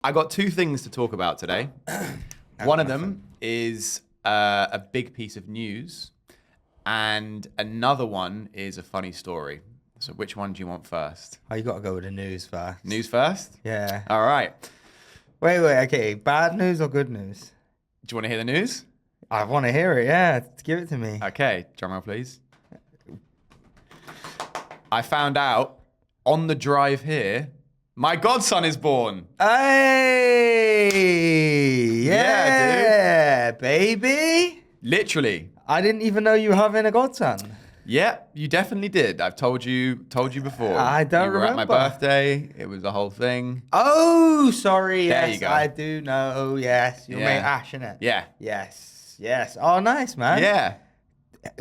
I got two things to talk about today. One of them is a big piece of news, and another one is a funny story. So which one do you want first? Oh, you got to go with the news first. News first? Yeah. All right. Wait, okay. Bad news or good news? Do you want to hear the news? I want to hear it, yeah. Give it to me. Okay, drum roll, please. I found out on the drive here, my godson is born. Hey! Yeah, dude. Baby! Literally. I didn't even know you were having a godson. Yeah, you definitely did. I've told you before. I don't you were remember. at my birthday. It was a whole thing. Oh, sorry. There Yes, you go. I do know. Yes, your mate Ash, innit? Yeah. Yes. Oh, nice, man. Yeah.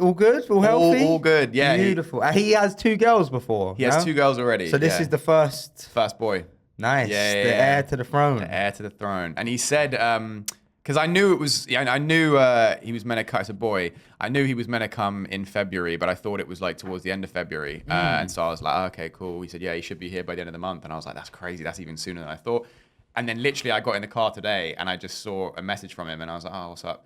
All good? All healthy? All good. Yeah. Beautiful. He has two girls before. He has two girls already. So this is the first boy. Nice. Yeah, the heir to the throne. The heir to the throne. And he said, because I knew it was, I knew he was meant to come, it's a boy. I knew he was meant to come in February, but I thought it was like towards the end of February. And so I was like, okay, cool. He said, yeah, he should be here by the end of the month. And I was like, that's crazy. That's even sooner than I thought. And then literally I got in the car today and I just saw a message from him and I was like, oh, what's up?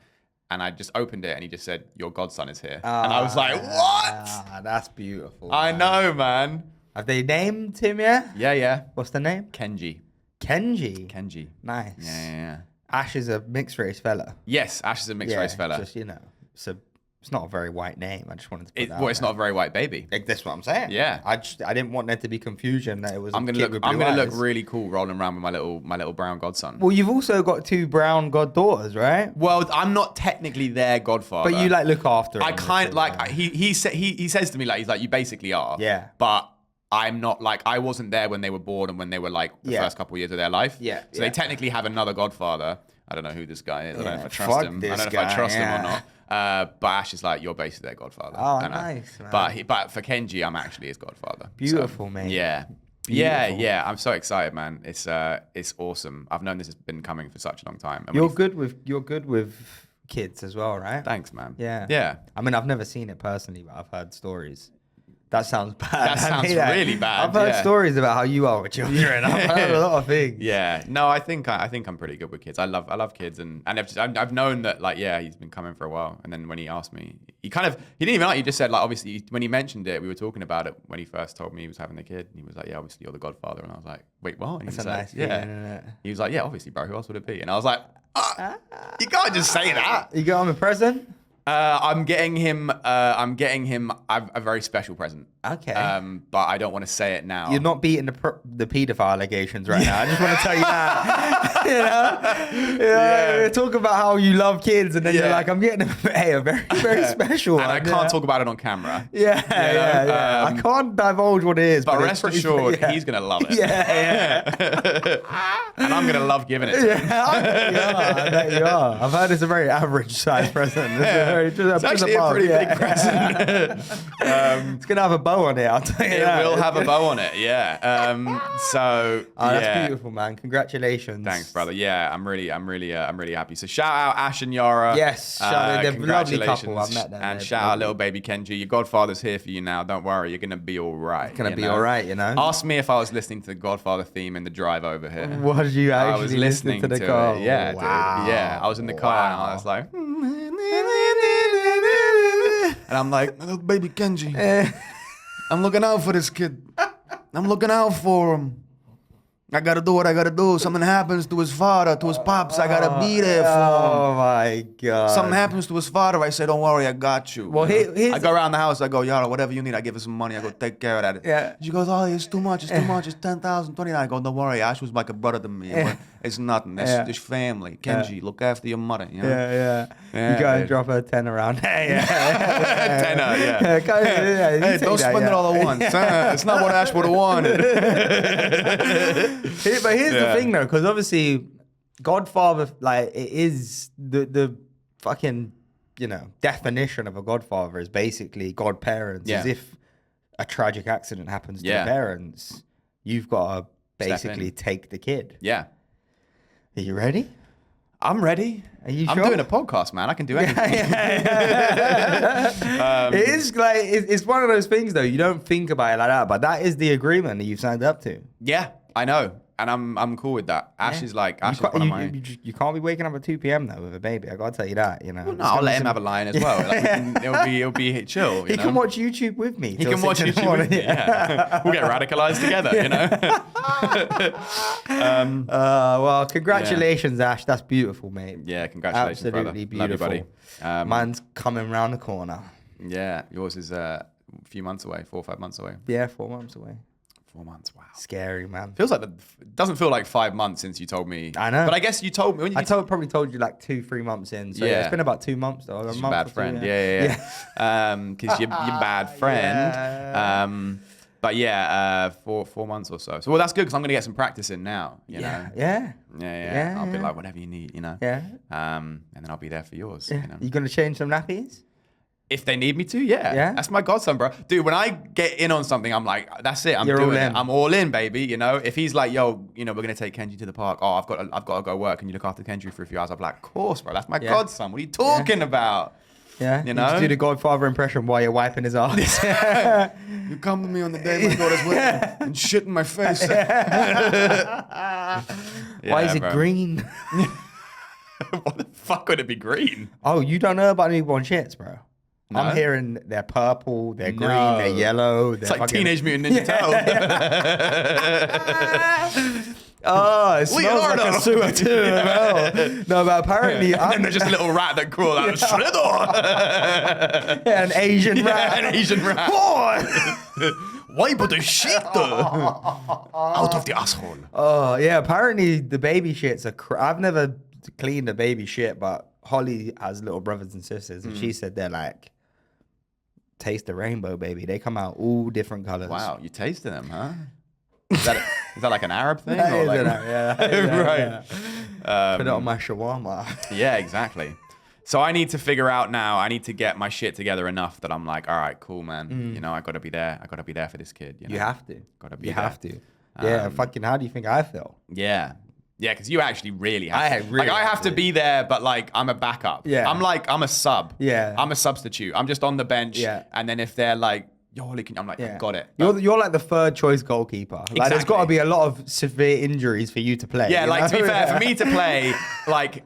And I just opened it and he just said, your godson is here. And I was like, what? That's beautiful. I know, man. Have they named him yet? Yeah. What's the name? Kenji. Kenji. Nice. Yeah. Ash is a mixed race fella. Yes, Ash is a mixed race fella. Just, it's not a very white name. I just wanted to put that Well, it's not a very white baby. That's what I'm saying. Yeah. I didn't want there to be confusion that it was. I'm gonna look really cool rolling around with my little brown godson. Well, you've also got two brown goddaughters, right? Well, I'm not technically their godfather, but you look after them. I kind of like he says to me he's like you basically are. Yeah. But I'm not I wasn't there when they were born and when they were the first couple of years of their life. Yeah. So they technically have another godfather. I don't know who this guy is. I don't know if I trust him. I don't know if I trust him or not. But Ash is like, you're basically their godfather. Oh, nice, man. But for Kenji, I'm actually his godfather. Beautiful, so, mate. Yeah. Beautiful. Yeah. I'm so excited, man. It's awesome. I've known this has been coming for such a long time. And you're good with kids as well, right? Thanks, man. Yeah. I mean, I've never seen it personally, but I've heard stories. That sounds bad. That sounds really bad. I've heard stories about how you are with children. I've heard a lot of things. Yeah. No, I think I'm pretty good with kids. I love kids, and I've known that he's been coming for a while. And then when he asked me, he didn't even he just said obviously when he mentioned it, we were talking about it when he first told me he was having a kid, and he was like, yeah, obviously you're the godfather, and I was like, wait, what? And That's he was a like, nice feeling, isn't it? He was like, yeah, obviously, bro. Who else would it be? And I was like, you can't just say that. You got him a present? I'm getting him a very special present. Okay. But I don't want to say it now. You're not beating the paedophile allegations right now. I just want to tell you that. Talk about how you love kids, and then you're like, I'm getting a very, very special and one. I can't talk about it on camera. Yeah. I can't divulge what it is. But rest assured, he's going to love it. Yeah. And I'm going to love giving it to him. I bet you are. I've heard it's a very average size present. It's actually a pretty big present. It's going to have a bow on it, I'll tell you that. It will have a bow on it, yeah. That's beautiful, man. Congratulations. Thanks, brother. Yeah, I'm really happy. So shout out Ash and Yara. Yes, they're a lovely couple. I've met them. And shout out little baby Kenji. Your godfather's here for you now. Don't worry, you're gonna be all right. It's gonna be all right, Ask me if I was listening to the Godfather theme in the drive over here. What did you actually I was listening to the car? Yeah, wow. Dude. Yeah, I was in the car and I was like, and I'm like, little baby Kenji. I'm looking out for this kid. I'm looking out for him. I gotta do what I gotta do. Something happens to his father, to his pops. I gotta be there for him. Oh my God. Something happens to his father. I say, don't worry, I got you. Well, I go around the house. I go, Yara, whatever you need, I give her some money. I go, take care of that. Yeah. She goes, oh, it's too much. It's too much. It's 10,000, 20. I go, don't worry. Ash was like a brother to me. It's nothing. It's just family. Kenji, look after your mother. You know? Yeah. You go and drop a 10 around. Tenner, yeah. Hey, don't spend it all at once. It's not what Ash would have wanted. But here's the thing, though, because obviously, Godfather, it is the fucking, definition of a godfather is basically godparents. Yeah. As if a tragic accident happens to the parents, you've got to basically take the kid. Yeah. Are you ready? I'm ready. Are you I'm sure? doing a podcast, man. I can do anything. It is it's one of those things, though. You don't think about it like that, but that is the agreement that you've signed up to. Yeah, I know. and I'm cool with that. Ash is like Ash You is one of my. you can't be waking up at 2 p.m. though with a baby. I gotta tell you that. You know. No, I'll let him have a line as well. Like, it'll be chill. He can watch YouTube with me. He can watch YouTube with me. Yeah. We'll get radicalized together. You know. Well, congratulations, Ash. That's beautiful, mate. Yeah, congratulations, Absolutely brother. beautiful. Love you, buddy. Mine's coming round the corner. Yeah, yours is a few months away, 4 or 5 months away. Yeah, 4 months away. 4 months, wow. Scary, man. Feels like it doesn't feel like 5 months since you told me. I know. But I guess you told me. When you probably told you like 2-3 months in. So yeah, it's been about 2 months though. You're a bad friend. Yeah. Because you're bad friend. Yeah. But yeah, 4 months or so. So well, that's good because I'm gonna get some practice in now. You know. Yeah. I'll be like whatever you need. You know. Yeah. And then I'll be there for yours. Yeah. You know. You gonna change some nappies? If they need me to, yeah. Yeah? That's my godson, bro. Dude, when I get in on something, I'm like, that's it. You're doing all it. in. I'm all in, baby. You know, if he's like, yo, you know, we're gonna take Kenji to the park. Oh, I've got to go work. Can you look after Kenji for a few hours? I'm like, of course, bro. That's my godson. What are you talking about? Yeah. You know? just do the Godfather impression while you're wiping his ass. You come to me on the day my daughter's wedding and shit in my face. Why is it green? What the fuck would it be green? Oh, you don't know about newborn shits, bro. No? I'm hearing they're purple, they're green, No. they're yellow. It's like Teenage Mutant Ninja Turtles. Oh, it smells like a sewer too. No, but apparently, And then there's just a little rat that crawled out of Shredder. an Asian rat. An Asian rat. Why put the shit out of the asshole? Oh yeah, apparently the baby shits are. I've never cleaned a baby shit, but Holly has little brothers and sisters, and she said they're like taste the rainbow, baby. They come out all different colors. Wow, you tasted them, huh? Is that like an Arab thing? That Or is like... right. Yeah. Put it on my shawarma. Yeah, exactly. So I need to figure out now. I need to get my shit together enough that I'm like, all right, cool, man. You know, I gotta be there. I gotta be there for this kid. You know? You have to. Gotta be. You there. have to. Yeah, fucking. How do you think I feel? Yeah. Yeah, because you actually really have I to. really I have have to be there, but like I'm a backup. Yeah. I'm a sub. Yeah. I'm a substitute. I'm just on the bench. Yeah. And then if they're like, yo, Ollie, I'm like, Yeah. got it. You're like the third choice goalkeeper. Like there's Exactly. got to be a lot of severe injuries for you to play. Yeah, you like know? to be fair, for me to play, like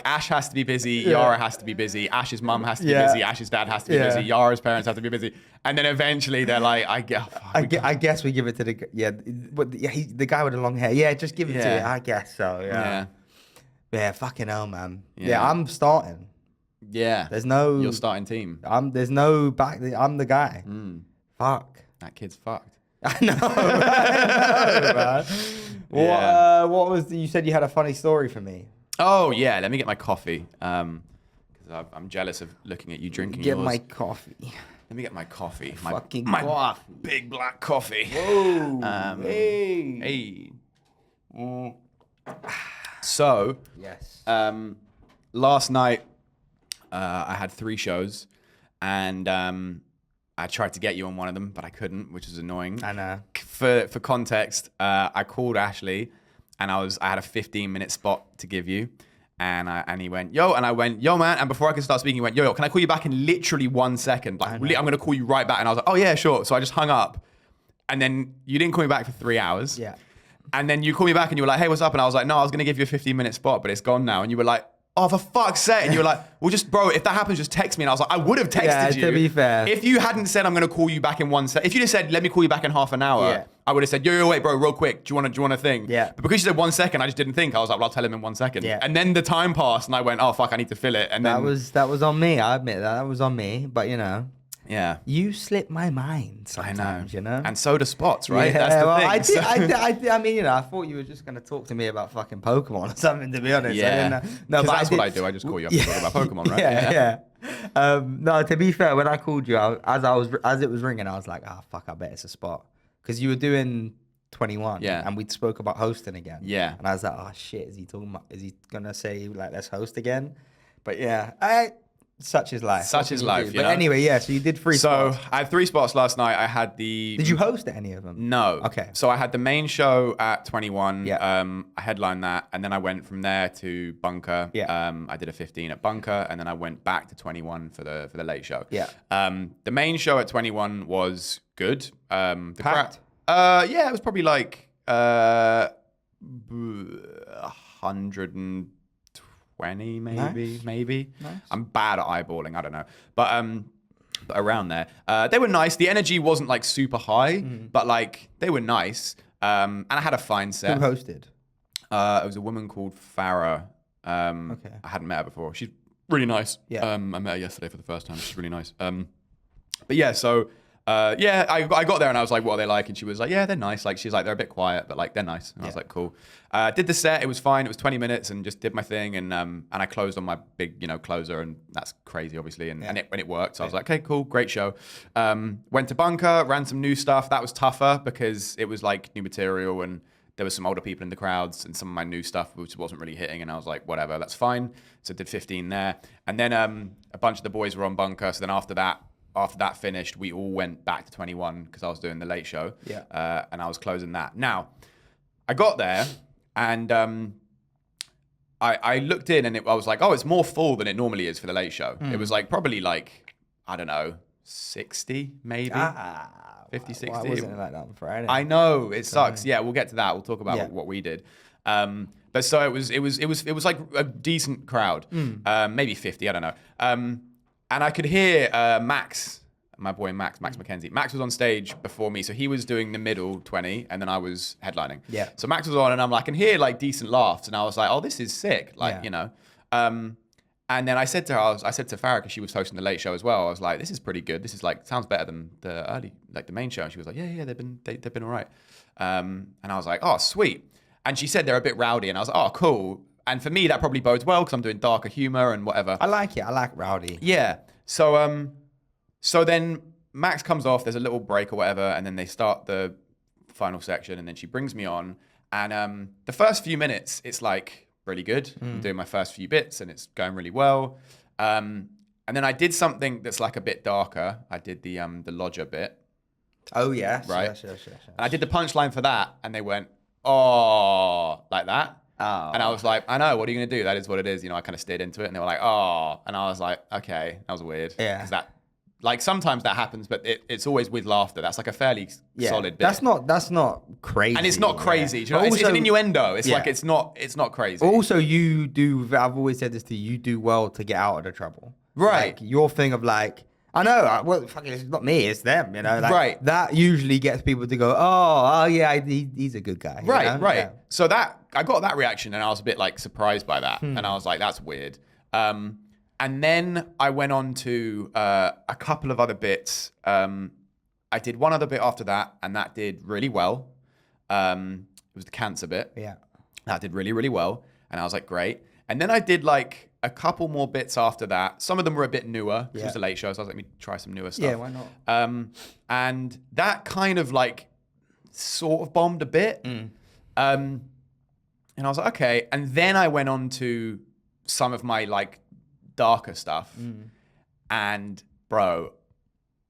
Ash has to be busy, Yara has to be busy, Ash's mum has to be busy, Ash's dad has to be busy, Yara's parents have to be busy, and then eventually they're like, I guess we give it to the the guy with the long hair. Yeah, just give it to you. I guess so. Yeah, fucking hell, man. Yeah, I'm starting. Yeah. There's no. Your starting team. There's no back. I'm the guy. Fuck. That kid's fucked. I know, man. What was you said you had a funny story for me? Oh yeah, let me get my coffee. Because I'm jealous of looking at you drinking Get yours. my coffee. Let me get my coffee. Fucking my coffee. big black coffee. Whoa. Hey. So, Yes. last night I had 3 shows, and I tried to get you on one of them, but I couldn't, which is annoying. I know. For context, I called Ashley, and I had a 15-minute spot to give you. And he went, yo, and I went, yo, man. And before I could start speaking, he went, yo, can I call you back in literally 1 second? Like, I'm going to call you right back. And I was like, oh, yeah, sure. So I just hung up. And then you didn't call me back for 3 hours. Yeah. And then you called me back and you were like, hey, what's up? And I was like, no, I was going to give you a 15-minute spot, but it's gone now. And you were like, oh, for fuck's sake. And you were like, well, just, bro, if that happens, just text me. And I was like, I would have texted you. To be fair. If you hadn't said, I'm going to call you back in 1 second. If you just said, let me call you back in half an hour. Yeah. I would have said, yo, wait, bro, real quick. Do you want a thing? Yeah. But because you said 1 second, I just didn't think. I was like, well, I'll tell him in 1 second. Yeah. And then the time passed and I went, oh, fuck, I need to fill it. And That then was on me. I admit that was on me. But you know, yeah. you slip my mind I know. sometimes. You know. And so do spots, right? Yeah, That's the well, thing. I did. I mean, you know, I thought you were just gonna talk to me about fucking Pokemon or something. To be honest, Yeah. I didn't know. No, 'Cause but that's did, what I do. I just call you up and talk about Pokemon, right? Yeah. No, to be fair, when I called you, as it was ringing, I was like, ah, fuck, I bet it's a spot, because you were doing 21, Yeah. and we spoke about hosting again, Yeah. and I was like, oh shit, is he gonna say like let's host again? But yeah, such is life. Such What is can you life, do? you But know? anyway, yeah. So you did 3 So spots. I had 3 spots last night. I had the. Did you host at any of them? No. Okay. So I had the main show at 21. Yeah. I headlined that, and then I went from there to Bunker. Yeah. I did a 15 at Bunker, and then I went back to 21 for the late show. Yeah. The main show at 21 was good. The Packed? yeah, it was probably like 120 maybe. Nice. I'm bad at eyeballing. I don't know, but around there. They were nice. The energy wasn't like super high, but like they were nice. And I had a fine set. Who hosted? It was a woman called Farah. Okay. I hadn't met her before. She's really nice. Yeah. I met her yesterday for the first time. She's really nice. But yeah, so I got there and I was like, what are they like? And she was like, yeah, they're nice. Like she's like, they're a bit quiet, but like they're nice. And I was like, cool. Did the set. It was fine. It was 20 minutes and just did my thing. And I closed on my big, closer, and that's crazy, obviously. And it worked. So I was like, okay, cool, great show. Went to bunker, ran some new stuff. That was tougher because it was like new material and there was some older people in the crowds and some of my new stuff which wasn't really hitting. And I was like, whatever, that's fine. So I did 15 there. And then a bunch of the boys were on bunker. So then after that finished, we all went back to 21 because I was doing the late show. Yeah. And I was closing that. Now, I got there and I looked in and I was like, oh, it's more full than it normally is for the late show. It was like probably like, I don't know, 60 maybe. 50, 60. Why wasn't it like that on Friday? I know, it sucks. Yeah, we'll get to that. We'll talk about what we did. But so it was like a decent crowd. Maybe 50, I don't know. And I could hear Max, my boy Max McKenzie. Max was on stage before me, so he was doing the middle 20, and then I was headlining. Yeah. So Max was on, and I'm like, I can hear like decent laughs, and I was like, oh, this is sick, like And then I said to her, I said to Farah, because she was hosting the late show as well. I was like, this is pretty good. This is like sounds better than the early, like the main show. And she was like, yeah, they've been all right. And I was like, oh, sweet. And she said they're a bit rowdy, and I was like, oh, cool. And for me, that probably bodes well because I'm doing darker humor and whatever. I like it. I like rowdy. Yeah. So so then Max comes off. There's a little break or whatever, and then they start the final section, and then she brings me on. And the first few minutes, it's like really good. I'm doing my first few bits, and it's going really well. And then I did something that's like a bit darker. I did the lodger bit. Oh yeah. Right. Yes. And I did the punchline for that, and they went, oh, like that. Oh. And I was like, I know, what are you going to do? That is what it is. I kind of steered into it, and they were like, oh. And I was like, okay, that was weird. Yeah. Because that, like, sometimes that happens, but it's always with laughter. That's like a fairly solid bit. That's not crazy. And it's not crazy. Yeah. Do you know? It's an innuendo. It's like, it's not crazy. Also, you do, I've always said this to you, do well to get out of the trouble. Right. Like, your thing of like, I know, well, fucking, it's not me, it's them, Like, right. That usually gets people to go, oh yeah, he's a good guy. Right. Yeah. So I got that reaction, and I was a bit like surprised by that. And I was like, that's weird. And then I went on to a couple of other bits. I did one other bit after that, and that did really well. It was the cancer bit. Yeah. That did really, really well. And I was like, great. And then I did like a couple more bits after that. Some of them were a bit newer because it was a late show. So I was like, let me try some newer stuff. Yeah, why not? And that kind of like sort of bombed a bit. And I was like, okay. And then I went on to some of my like darker stuff. And bro,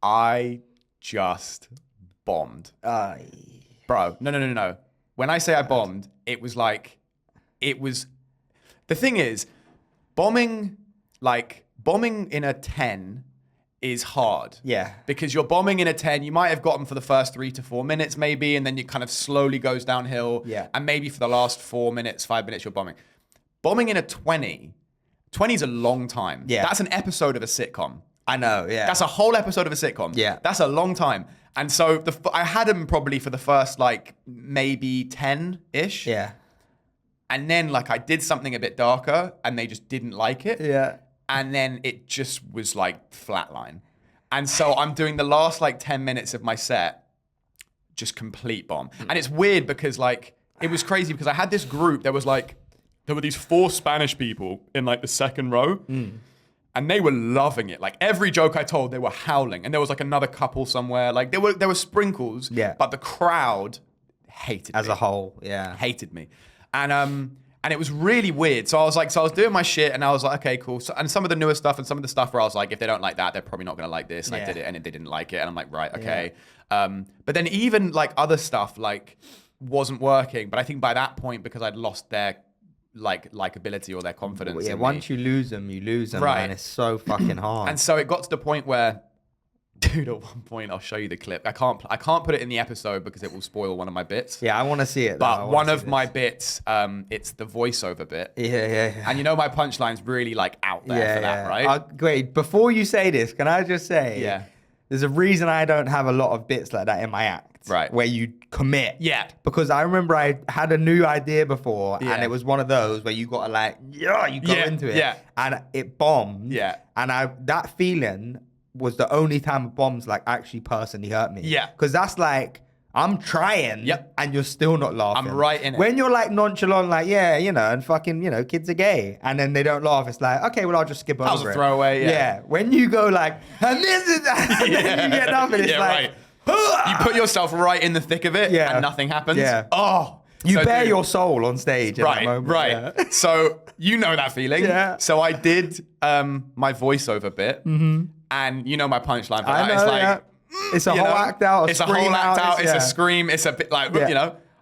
I just bombed. Bro, no. When I say I bombed, it was like, the thing is, bombing in a 10 is hard. Yeah. Because you're bombing in a 10, you might have got them for the first 3 to 4 minutes maybe, and then it kind of slowly goes downhill. Yeah. And maybe for the last 4 minutes, 5 minutes, you're bombing. Bombing in a 20 is a long time. Yeah. That's an episode of a sitcom. I know, yeah. That's a whole episode of a sitcom. Yeah. That's a long time. And so I had them probably for the first like maybe 10-ish. Yeah. And then like I did something a bit darker and they just didn't like it. Yeah. And then it just was like flatline. And so I'm doing the last like 10 minutes of my set, just complete bomb. And it's weird because like, it was crazy because I had this group, there were these 4 Spanish people in like the second row. And they were loving it. Like every joke I told, they were howling. And there was like another couple somewhere. Like there were sprinkles. Yeah. But the crowd hated me. As a whole, yeah. Hated me. And it was really weird. So I was doing my shit and I was like, okay, cool. So, and some of the newer stuff and some of the stuff where I was like, if they don't like that, they're probably not going to like this. And I did it and they didn't like it. And I'm like, right, okay. Yeah. But then even like other stuff like wasn't working. But I think by that point, because I'd lost their likability or their confidence. Yeah, in once me, you lose them, right. man. It's so fucking hard. And so it got to the point where Dude, at one point, I'll show you the clip. I can't put it in the episode because it will spoil one of my bits. Yeah, I want to see it. But one of my bits, it's the voiceover bit. Yeah. And you know my punchline's really like out there for that, right? Wait, before you say this, can I just say, there's a reason I don't have a lot of bits like that in my act. Right. Where you commit. Yeah. Because I remember I had a new idea before, and it was one of those where you got to like, you go into it. Yeah. And it bombed. Yeah. And that feeling was the only time a bomb's like actually personally hurt me. Yeah. Because that's like, I'm trying, and you're still not laughing. I'm right in it. When you're like nonchalant, like, and fucking, kids are gay, and then they don't laugh, it's like, okay, well, I'll just skip over it. That was a throwaway, yeah. When you go like, and this is that, and then you get nothing, it's like, you put yourself right in the thick of it, and nothing happens. Yeah. Oh. You bare your soul on stage at that moment. Right. Yeah. So you know that feeling. Yeah. So I did my voiceover bit, and you know my punchline for that. It's like, it's a whole act out. It's a whole act out. It's a scream. It's a bit like,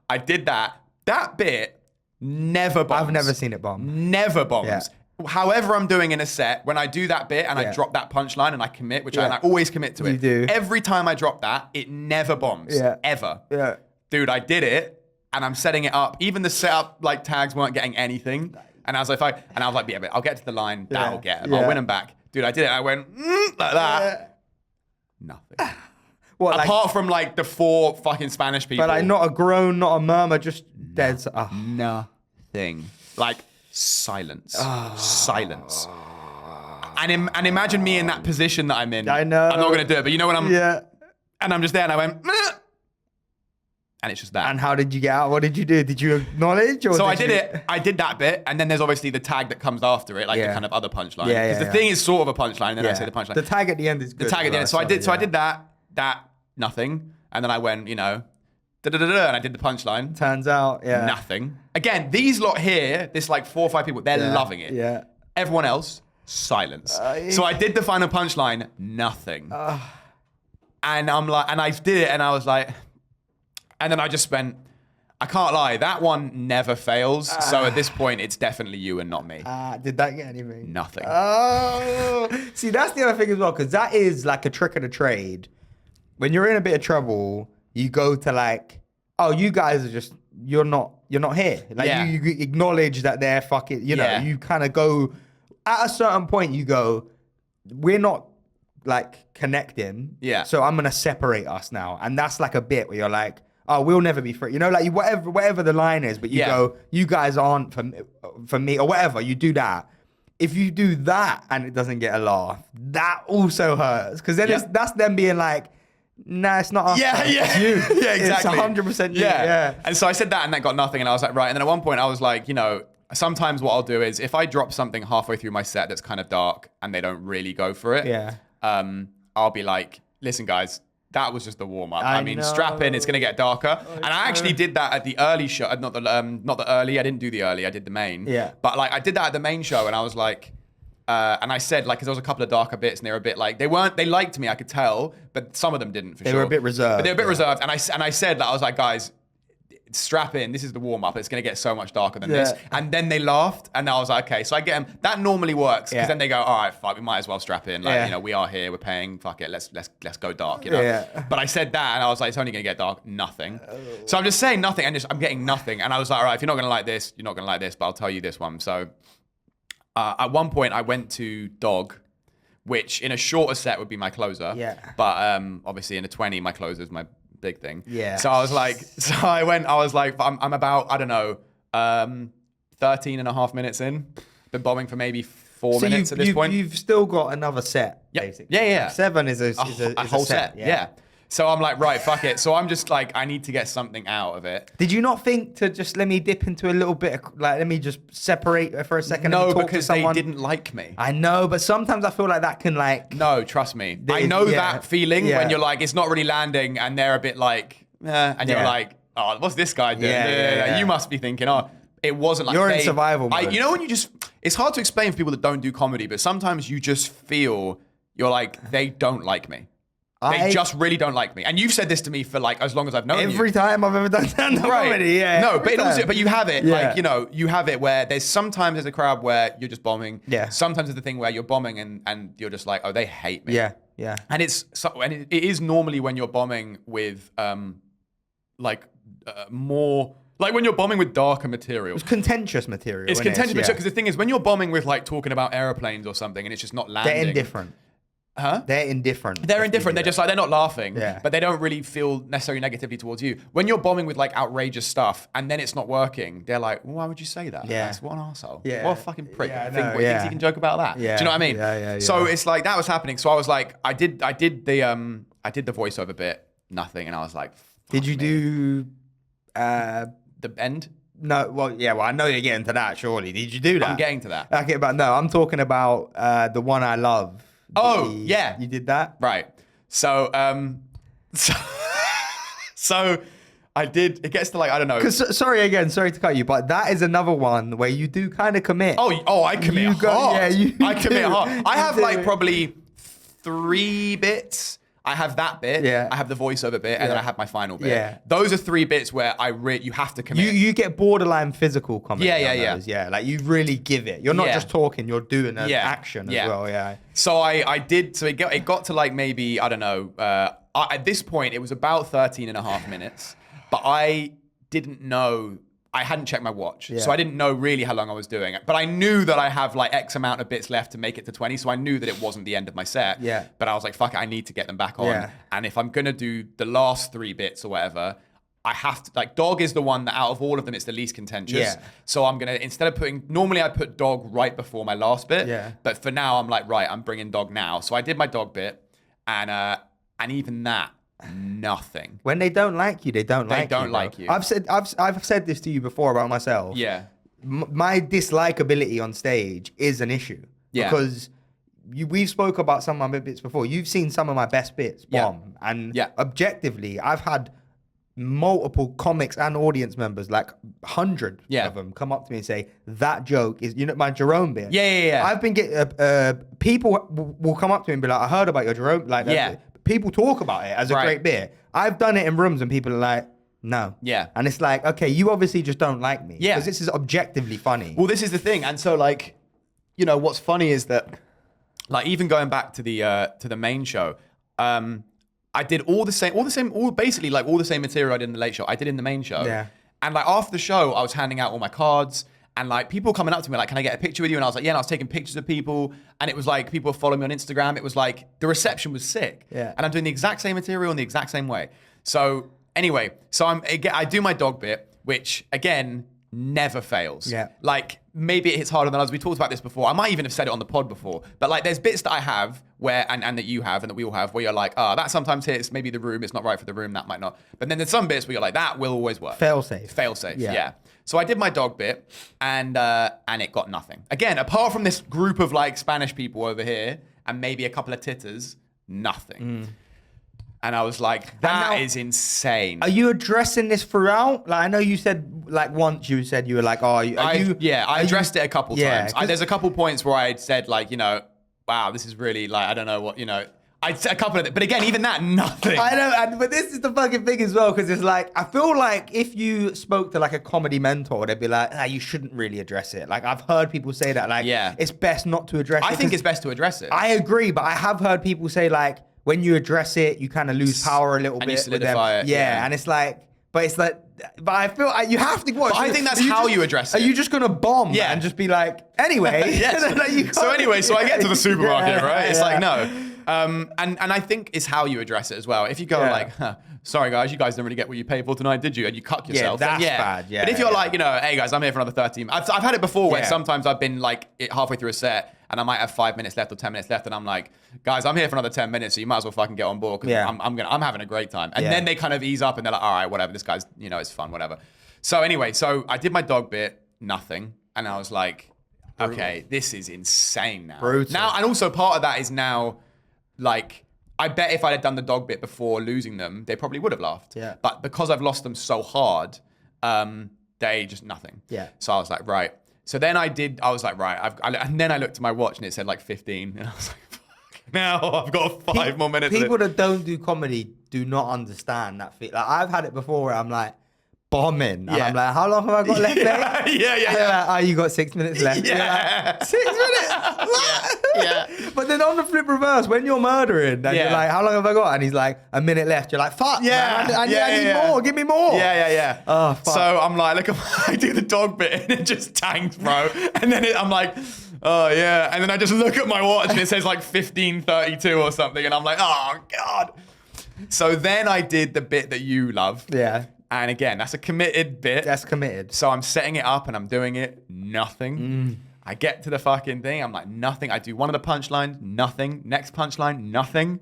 I did that. That bit never bombs. I've never seen it bomb. Never bombs. Yeah. However I'm doing in a set, when I do that bit and I drop that punchline and I commit, which I always commit to it. You do. Every time I drop that, it never bombs. Yeah. Ever. Yeah. Dude, I did it and I'm setting it up. Even the setup like tags weren't getting anything. And I was like, yeah, but I'll get to the line. That'll get him. I'll win him back. Dude, I did it. I went like that. Yeah. Nothing. What, apart from like the 4 fucking Spanish people. But like not a groan, not a murmur, just dead. Nothing. Like silence. Silence. And imagine me in that position that I'm in. I know. I'm not going to do it, but you know when I'm... Yeah. And I'm just there and I went... Meh. And it's just that. And how did you get out? What did you do? Did you acknowledge? Or so I did it. I did that bit. And then there's obviously the tag that comes after it, like the kind of other punchline. Because the thing is sort of a punchline, and then I say the punchline. The tag at the end is good. The tag at the end. So I did that, nothing. And then I went, da-da-da-da, and I did the punchline. Turns out, nothing. Again, these lot here, this like 4 or 5 people, they're loving it. Yeah. Everyone else, silence. So I did the final punchline, nothing. And I'm like, and I did it, and I was like, and then I just spent, I can't lie, that one never fails. So at this point, it's definitely you and not me. Did that get anything? Nothing. Oh, see, that's the other thing as well, because that is like a trick of the trade. When you're in a bit of trouble, you go to like, oh, you guys are just, you're not here. Like you acknowledge that they're fucking, you kind of go, at a certain point you go, we're not like connecting. Yeah. So I'm going to separate us now. And that's like a bit where you're like, oh, we'll never be free. Like whatever the line is, but you go, you guys aren't for me or whatever, you do that. If you do that and it doesn't get a laugh, that also hurts. Because then that's them being like, nah, it's not us. It's you. Yeah, exactly. It's 100% you. Yeah. And so I said that and that got nothing. And I was like, right. And then at one point I was like, sometimes what I'll do is if I drop something halfway through my set that's kind of dark and they don't really go for it, I'll be like, listen, guys, that was just the warm up. I mean, strap in, it's going to get darker. And I actually did that at the early show, not the early. I didn't do the early. I did the main. Yeah. But like I did that at the main show, and I was like, and I said like, because there was a couple of darker bits, and they were a bit like they liked me, I could tell, but some of them didn't for sure. They were a bit reserved. But they were a bit reserved, and I said that I was like, guys, strap in. This is the warm up. It's going to get so much darker than this. And then they laughed, and I was like, okay. So I get them. That normally works because then they go, all right, fuck, we might as well strap in. Like, we are here. We're paying. Fuck it. Let's go dark. But I said that, and I was like, it's only going to get dark. Nothing. So I'm just saying nothing, and I'm getting nothing. And I was like, all right, if you're not going to like this, you're not going to like this. But I'll tell you this one. So at one point, I went to Dog, which in a shorter set would be my closer. Yeah. But obviously in a 20, my closer is my big thing. Yeah. So I was like, I'm about, I don't know, 13 and a half minutes in. Been bombing for maybe 4 minutes at this point. You've still got another set, basically. Yeah. Like 7 is a whole set. Yeah. So I'm like, right, fuck it. So I'm just like, I need to get something out of it. Did you not think to just let me dip into a little bit of, like, let me just separate for a second? No, and talk because to someone? They didn't like me. I know, but sometimes I feel like that can like... No, trust me. I know that feeling when you're like, it's not really landing and they're a bit like, and you're like, oh, what's this guy doing? You must be thinking, oh, it wasn't like... You're in survival mode. You know when you just... It's hard to explain for people that don't do comedy, but sometimes you just feel, you're like, they don't like me. They just really don't like me. And you've said this to me for like as long as I've known you. Every time I've ever done stand-up comedy, yeah. No, but you have it. Yeah. Like, you know, you have it where there's a crowd where you're just bombing. Yeah. Sometimes there's the thing where you're bombing and you're just like, oh, they hate me. Yeah, yeah. And it is normally when you're bombing with more like when you're bombing with darker material. It's contentious material. It's contentious material because the thing is when you're bombing with like talking about airplanes or something and it's just not landing. They're indifferent. Huh? They're indifferent. They're indifferent. They're just like, they're not laughing, Yeah. but they don't really feel necessarily negatively towards you. When you're bombing with like outrageous stuff and then it's not working, they're like, well, why would you say that? Yeah. That's what an arsehole. Yeah. What a fucking prick. Yeah, I Think, know, what, yeah. thinks he can joke about that? Yeah. Do you know what I mean? Yeah. So it's like, that was happening. So I was like, I did the voiceover bit, nothing. And I was like, Did you do... the end? No, well, I know you're getting to that, surely. Did you do that? I'm getting to that. Okay, but no, I'm talking about the one I love. Oh, yeah. You did that? Right. So, so I did, it gets to like, I don't know. Sorry to cut you, but that is another one where you do kind of commit. Oh, I commit hard. I commit do. hard. I have You like do. probably 3 bits. I have that bit. Yeah. I have the voiceover bit, and then I have my final bit. Yeah. Those are 3 bits where you have to commit. You get borderline physical comedy. Yeah. on those, yeah. Like you really give it. You're not Yeah. just talking. You're doing an Yeah. action Yeah. as well. Yeah. So I did. So it got to like maybe I don't know. At this point, it was about 13 and a half minutes, but I didn't know. I hadn't checked my watch, Yeah. so I didn't know really how long I was doing it. But I knew that I have like X amount of bits left to make it to 20, so I knew that it wasn't the end of my set. Yeah. But I was like, fuck it, I need to get them back on. Yeah. And if I'm gonna do the last 3 bits or whatever, I have to, like, dog is the one that out of all of them, it's the least contentious. Yeah. So I'm gonna, instead of putting, normally I put dog right before my last bit. Yeah. But for now, I'm like, right, I'm bringing dog now. So I did my dog bit, and even that, nothing. When they don't like you, they don't like you. They don't bro. like you. I've said this to you before about myself. Yeah. My dislikability on stage is an issue. Yeah. Because we've spoke about some of my bits before. You've seen some of my best bits bomb. And Yeah. objectively, I've had multiple comics and audience members, like 100 Yeah. of them, come up to me and say, that joke is, my Jerome bit. Yeah. I've been getting, people will come up to me and be like, I heard about your Jerome. Like, Yeah. People talk about it as a Right. great bit. I've done it in rooms and people are like, no. Yeah. And it's like, okay, you obviously just don't like me. Yeah. Because this is objectively funny. Well, this is the thing, and so like, you know, what's funny is that, like, even going back to the main show, I did basically like all the same material I did in the late show. I did in the main show. Yeah. And like after the show, I was handing out all my cards. And like people coming up to me like, can I get a picture with you? And I was like, yeah. And I was taking pictures of people. And it was like people were following me on Instagram. It was like the reception was sick. Yeah. And I'm doing the exact same material in the exact same way. So anyway, I do my dog bit, which again, never fails. Yeah. Like maybe it hits harder than others. We talked about this before. I might even have said it on the pod before. But like there's bits that I have where, and that you have and that we all have, where you're like, that sometimes hits, maybe the room, it's not right for the room, that might not. But then there's some bits where you're like, that will always work. Fail safe. Fail safe, Yeah. yeah. So I did my dog bit, and it got nothing. Again, apart from this group of like Spanish people over here, and maybe a couple of titters, nothing. And I was like, that is insane. Are you addressing this throughout? Like, I know you said, like, once you said you were like, I addressed it a couple times. 'cause- There's a couple points where I said like, you know, wow, this is really like, I don't know what, you know. I'd say a couple of it, but again, even that, nothing. I know, but this is the fucking thing as well, because it's like, I feel like if you spoke to like a comedy mentor, they'd be like, you shouldn't really address it. Like, I've heard people say that, like, Yeah. it's best not to address it. I think it's best to address it. I agree, but I have heard people say, like, when you address it, you kind of lose power a little And bit. you solidify with them. it, Yeah, yeah. and it's like, but I feel you have to watch. But I think that's how you address Are it. you just gonna bomb? Yeah. and just be like, anyway. Yes. Like, you So can't- anyway, so I get to the supermarket, Yeah, right? It's yeah. like, no. And I think it's how you address it as well. If you go Yeah. like, sorry guys, you guys didn't really get what you paid for tonight, did you? And you cuck yourself. that's then bad. Yeah, But if you're yeah. like, you know, hey guys, I'm here for another 30 minutes. I've had it before where Yeah. sometimes I've been like halfway through a set and I might have 5 minutes left or 10 minutes left, and I'm like, guys, I'm here for another 10 minutes, so you might as well fucking get on board because Yeah. I'm having a great time. And Yeah. then they kind of ease up and they're like, all right, whatever, this guy's, you know, it's fun, whatever. So anyway, so I did my dog bit, nothing, and I was like, okay, this is insane now. Brutal. Now, and also part of that is now, like, I bet if I'd have done the dog bit before losing them, they probably would have laughed. Yeah. But because I've lost them so hard, they just nothing. Yeah. So I was like, right. So then I was like, right. And then I looked at my watch and it said like 15, and I was like, fuck. now. I've got 5 more minutes. of it. People that don't do comedy do not understand that feel. Like I've had it before where I'm like bombing, and I'm like, how long have I got left, mate? Yeah. And they're like, oh, you got 6 minutes left. Yeah. Like, 6 minutes? What? Yeah. But then on the flip reverse, when you're murdering, and you're like, how long have I got? And he's like, a minute left. You're like, fuck, man, I need more. Give me more. Yeah. Oh, fuck. So I'm like, look, I do the dog bit and it just tanks, bro. And then I'm like, oh yeah. And then I just look at my watch and it says like 15:32 or something. And I'm like, oh God. So then I did the bit that you love. Yeah. And again, that's a committed bit. That's committed. So I'm setting it up and I'm doing it. Nothing. I get to the fucking thing. I'm like, nothing. I do one of the punchlines. Nothing. Next punchline. Nothing.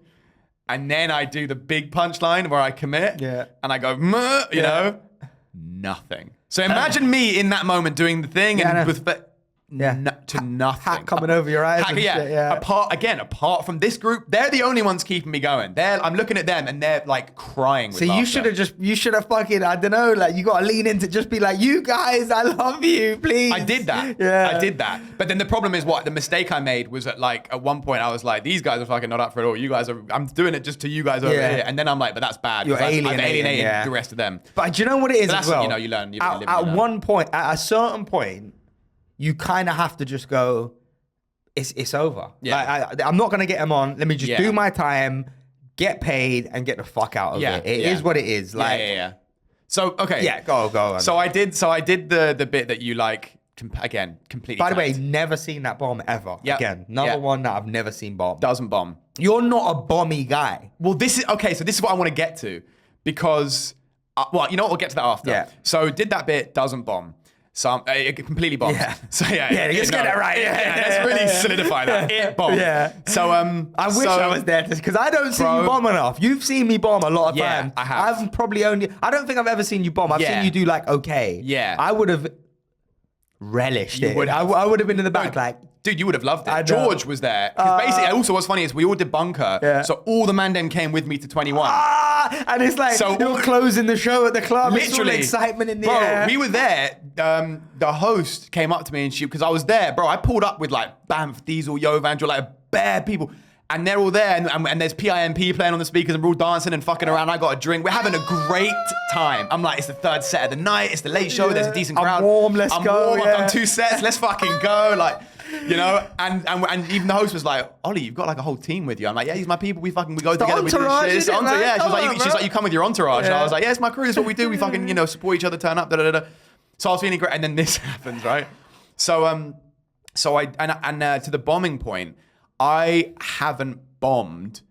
And then I do the big punchline where I commit. Yeah. And I go, "Muh," you know, nothing. So imagine me in that moment doing the thing and with to nothing. Hat coming over your eyes. And yeah. shit, yeah. Apart from this group, they're the only ones keeping me going. I'm looking at them and they're like crying with So laughter. you should have fucking, I don't know, like you got to lean into just be like, you guys, I love you, please. I did that. Yeah. I did that. But then the problem is the mistake I made was at one point I was like, these guys are fucking not up for it all. You guys I'm doing it just to you guys over here. And then I'm like, but that's bad. You're I've alienating the rest of them. But do you know what it is But as well? You learn. At one point, at a certain point, you kind of have to just go, it's over. Yeah. Like, I'm not going to get him on. Let me just Yeah. do my time, get paid, and get the fuck out of it. It is what it is. Like, yeah. So, okay. Yeah, go on. So I did the bit that you like, again, completely. By the way, tanked. never seen that bomb ever. Yep. Again, another Yep. one that I've never seen bomb. Doesn't bomb. You're not a bomby guy. Well, this is, okay, so this is what I want to get to. Because, you know what, we'll get to that after. Yeah. So did that bit, doesn't bomb. So it completely bombed. Yeah. So yeah. Let's get that right. Let's really solidify that. It bombed. Yeah. So I wish I was there because I don't see Bro. you bomb enough. You've seen me bomb a lot of Yeah, times. I have. I don't think I've ever seen you bomb. I've Yeah. seen you do like okay. Yeah. I would have relished it. would have. I would have been in the back like. Dude, you would have loved I it. know. George was there. 'Cause basically, also what's funny is we all did bunker. Yeah. So all the mandem came with me to 21. And it's like So you're closing the show at the club. It's all Literally. excitement in the Bro, air. we were there. The host came up to me and because I was there, bro, I pulled up with like Banff, Diesel, Yo, Evangel, like bare people. And they're all there and there's PIMP playing on the speakers and we're all dancing and fucking around. I got a drink. We're having a great time. I'm like, it's the third set of the night. It's the late show. There's a decent crowd. I'm warm. Let's go. Warm. Yeah. I've done 2 sets. Let's fucking go. Like, you know, and even the host was like, Ollie, you've got like a whole team with you. I'm like, yeah, these are my people. We go together. We do entourage, shit. isn't it, man? Yeah, Come on, she's like, you come with your entourage. And I Yeah. was like, yeah, it's my crew. It's what we do. We fucking, support each other, turn up, So I was feeling great. And then this happens, right? So to the bombing point, I haven't bombed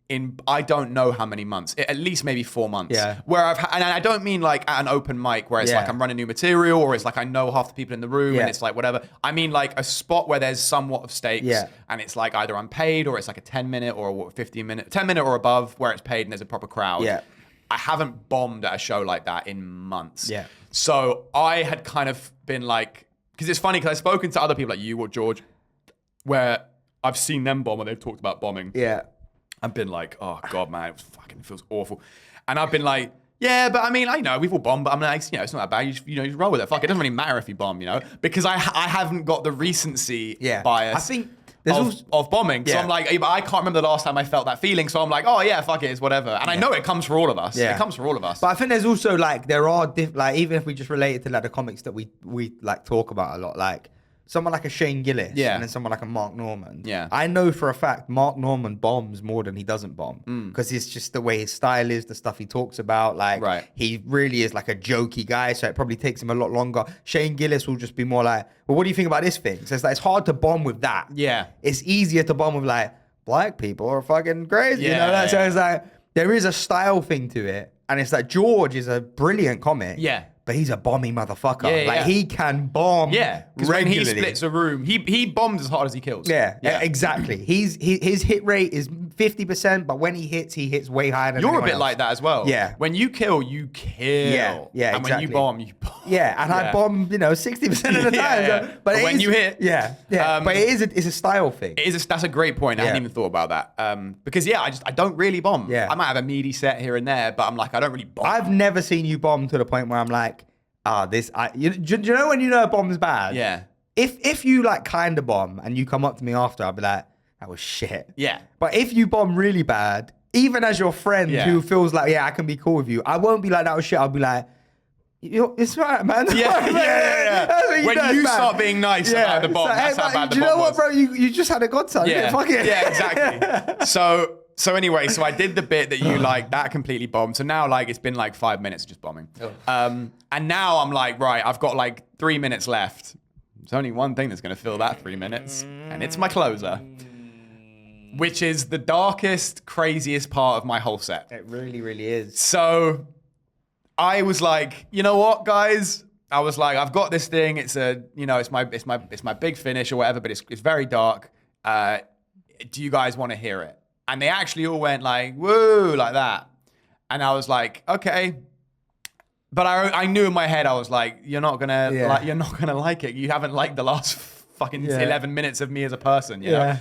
in I don't know how many months, at least maybe 4 months. Yeah. Where and I don't mean like at an open mic where it's Yeah. like I'm running new material or it's like I know half the people in the room Yeah. and it's like whatever. I mean like a spot where there's somewhat of stakes Yeah. and it's like either I'm paid or it's like a 10-minute or a 15-minute, 10-minute or above where it's paid and there's a proper crowd. Yeah. I haven't bombed at a show like that in months. Yeah. So I had kind of been like, because it's funny because I've spoken to other people like you or George where I've seen them bomb or they've talked about bombing. Yeah. I've been like, oh God, man, it feels awful. And I've been like, yeah, but I mean, I know we've all bombed, but I'm like, it's not that bad. You just roll with it. Fuck, it doesn't really matter if you bomb, because I haven't got the recency bias. I think of bombing. So Yeah. I'm like, I can't remember the last time I felt that feeling. So I'm like, oh yeah, fuck it, it's whatever. And I know it comes for all of us. Yeah. It comes for all of us. But I think there's also like there are like even if we just relate it to like the comics that we like talk about a lot, like someone like a Shane Gillis and then someone like a Mark Norman. Yeah. I know for a fact Mark Norman bombs more than he doesn't bomb because it's just the way his style is, the stuff he talks about. Like Right. he really is like a jokey guy, so it probably takes him a lot longer. Shane Gillis will just be more like, well, what do you think about this thing? So it's like it's hard to bomb with that. Yeah. It's easier to bomb with like black people are fucking crazy. Yeah, So yeah. it's like there is a style thing to it. And it's like George is a brilliant comic. Yeah. But he's a bomby motherfucker. Yeah, like yeah. he can bomb. Yeah, because when he regularly. splits a room, he bombs as hard as he kills. Yeah, exactly. His hit rate is 50%, but when he hits way higher than You're a anyone bit else. like that as well. Yeah. When you kill, you kill. Yeah, And when you exactly. bomb, you bomb. Yeah, and I bomb 60% of the time. Yeah. So- But it when is- you hit- yeah. But it's a style thing. That's a great point. I Yeah. hadn't even thought about that. Because I don't really bomb. Yeah. I might have a meaty set here and there, but I'm like, I don't really bomb. I've never seen you bomb to the point where I'm like, do you know when you know a bomb's bad? Yeah. If you like kind of bomb and you come up to me after, I'll be like, that was shit. Yeah. But if you bomb really bad, even as your friend who feels like, yeah, I can be cool with you, I won't be like, that was shit. I'll be like, it's right, man. Yeah. That's what When you start being nice about the bomb, that's how bad the bomb was. Do you know what, bro? You just had a godson. Yeah. Fuck it. Yeah, exactly. So anyway, so I did the bit that you like, that completely bombed. So now like it's been like 5 minutes of just bombing. And now I'm like, right, I've got like 3 minutes left. There's only one thing that's going to fill that 3 minutes, and it's my closer, which is the darkest, craziest part of my whole set. It really, really is. So I was like, you know what, guys? I was like, I've got this thing. It's it's my big finish or whatever, but it's very dark. Do you guys want to hear it? And they actually all went like, woo, like that. And I was like, okay. But I knew in my head, I was like, you're not gonna like it. You haven't liked the last fucking 11 minutes of me as a person, you know?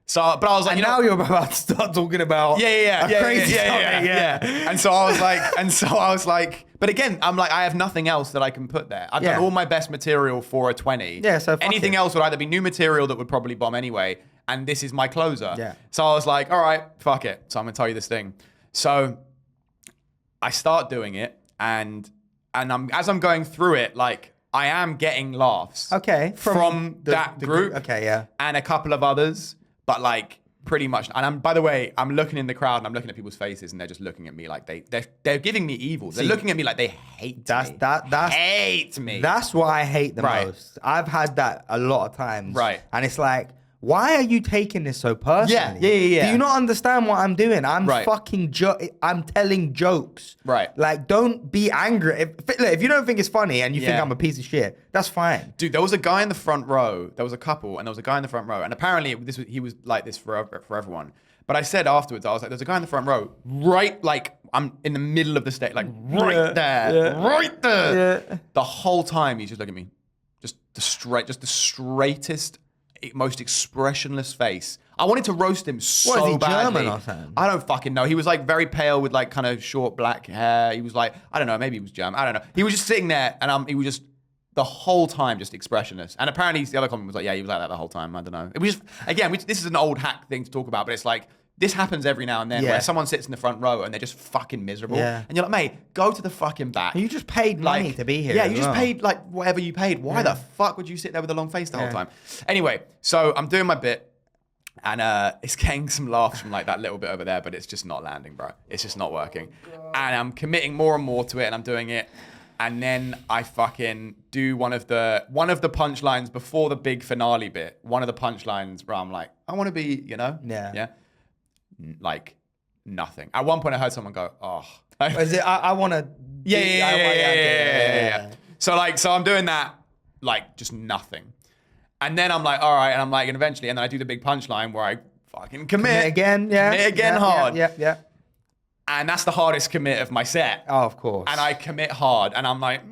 So, but I was like, and now you're about to start talking about crazy topic. And so I was like, but again, I'm like, I have nothing else that I can put there. I've done all my best material for a 20. Yeah, so anything else would either be new material that would probably bomb anyway, and this is my closer. Yeah. So I was like, all right, fuck it. So I'm gonna tell you this thing. So I start doing it, and as I'm going through it, like I am getting laughs. Okay. From that group. Okay, yeah. And a couple of others, but like pretty much. And by the way, I'm looking in the crowd and I'm looking at people's faces, and they're just looking at me like they're giving me evil. They're looking at me like they hate me. Hate me. That's what I hate the most. I've had that a lot of times. Right. And it's like, why are you taking this so personally? Yeah. Do you not understand what I'm doing? I'm Right. fucking I'm telling jokes. Right. Like, don't be angry. If you don't think it's funny and you think I'm a piece of shit, that's fine. Dude, there was a guy in the front row. There was a couple, and there was a guy in the front row. And apparently, he was like this for everyone. But I said afterwards, I was like, there's a guy in the front row, right, like, I'm in the middle of the stage, like, right there. Yeah. The whole time, he's just looking at me. Just the straightest, most expressionless face. I wanted to roast him so badly. What, is he German or something? I don't fucking know. He was like very pale with like kind of short black hair. He was like, I don't know, maybe he was German. I don't know. He was just sitting there, and he was just the whole time just expressionless. And apparently the other comment was like, yeah, he was like that the whole time. I don't know. It was just, again, this is an old hack thing to talk about, but it's like, this happens every now and then where someone sits in the front row and they're just fucking miserable. Yeah. And you're like, mate, go to the fucking back. You just paid money to be here. Yeah, you just paid like whatever you paid. Why the fuck would you sit there with a long face the whole time? Anyway, so I'm doing my bit, and it's getting some laughs from like that little bit over there, but it's just not landing, bro. It's just not working. And I'm committing more and more to it, and I'm doing it. And then I fucking do one of the punchlines before the big finale bit. One of the punchlines where I'm like, I want to be, yeah. Like nothing. At one point, I heard someone go, "Oh, is it? I want to." Yeah. So I'm doing that, like just nothing. And then I'm like, all right, and I'm like, and eventually, and then I do the big punchline where I fucking commit again, hard. Yeah. And that's the hardest commit of my set. Oh, of course. And I commit hard, and I'm like,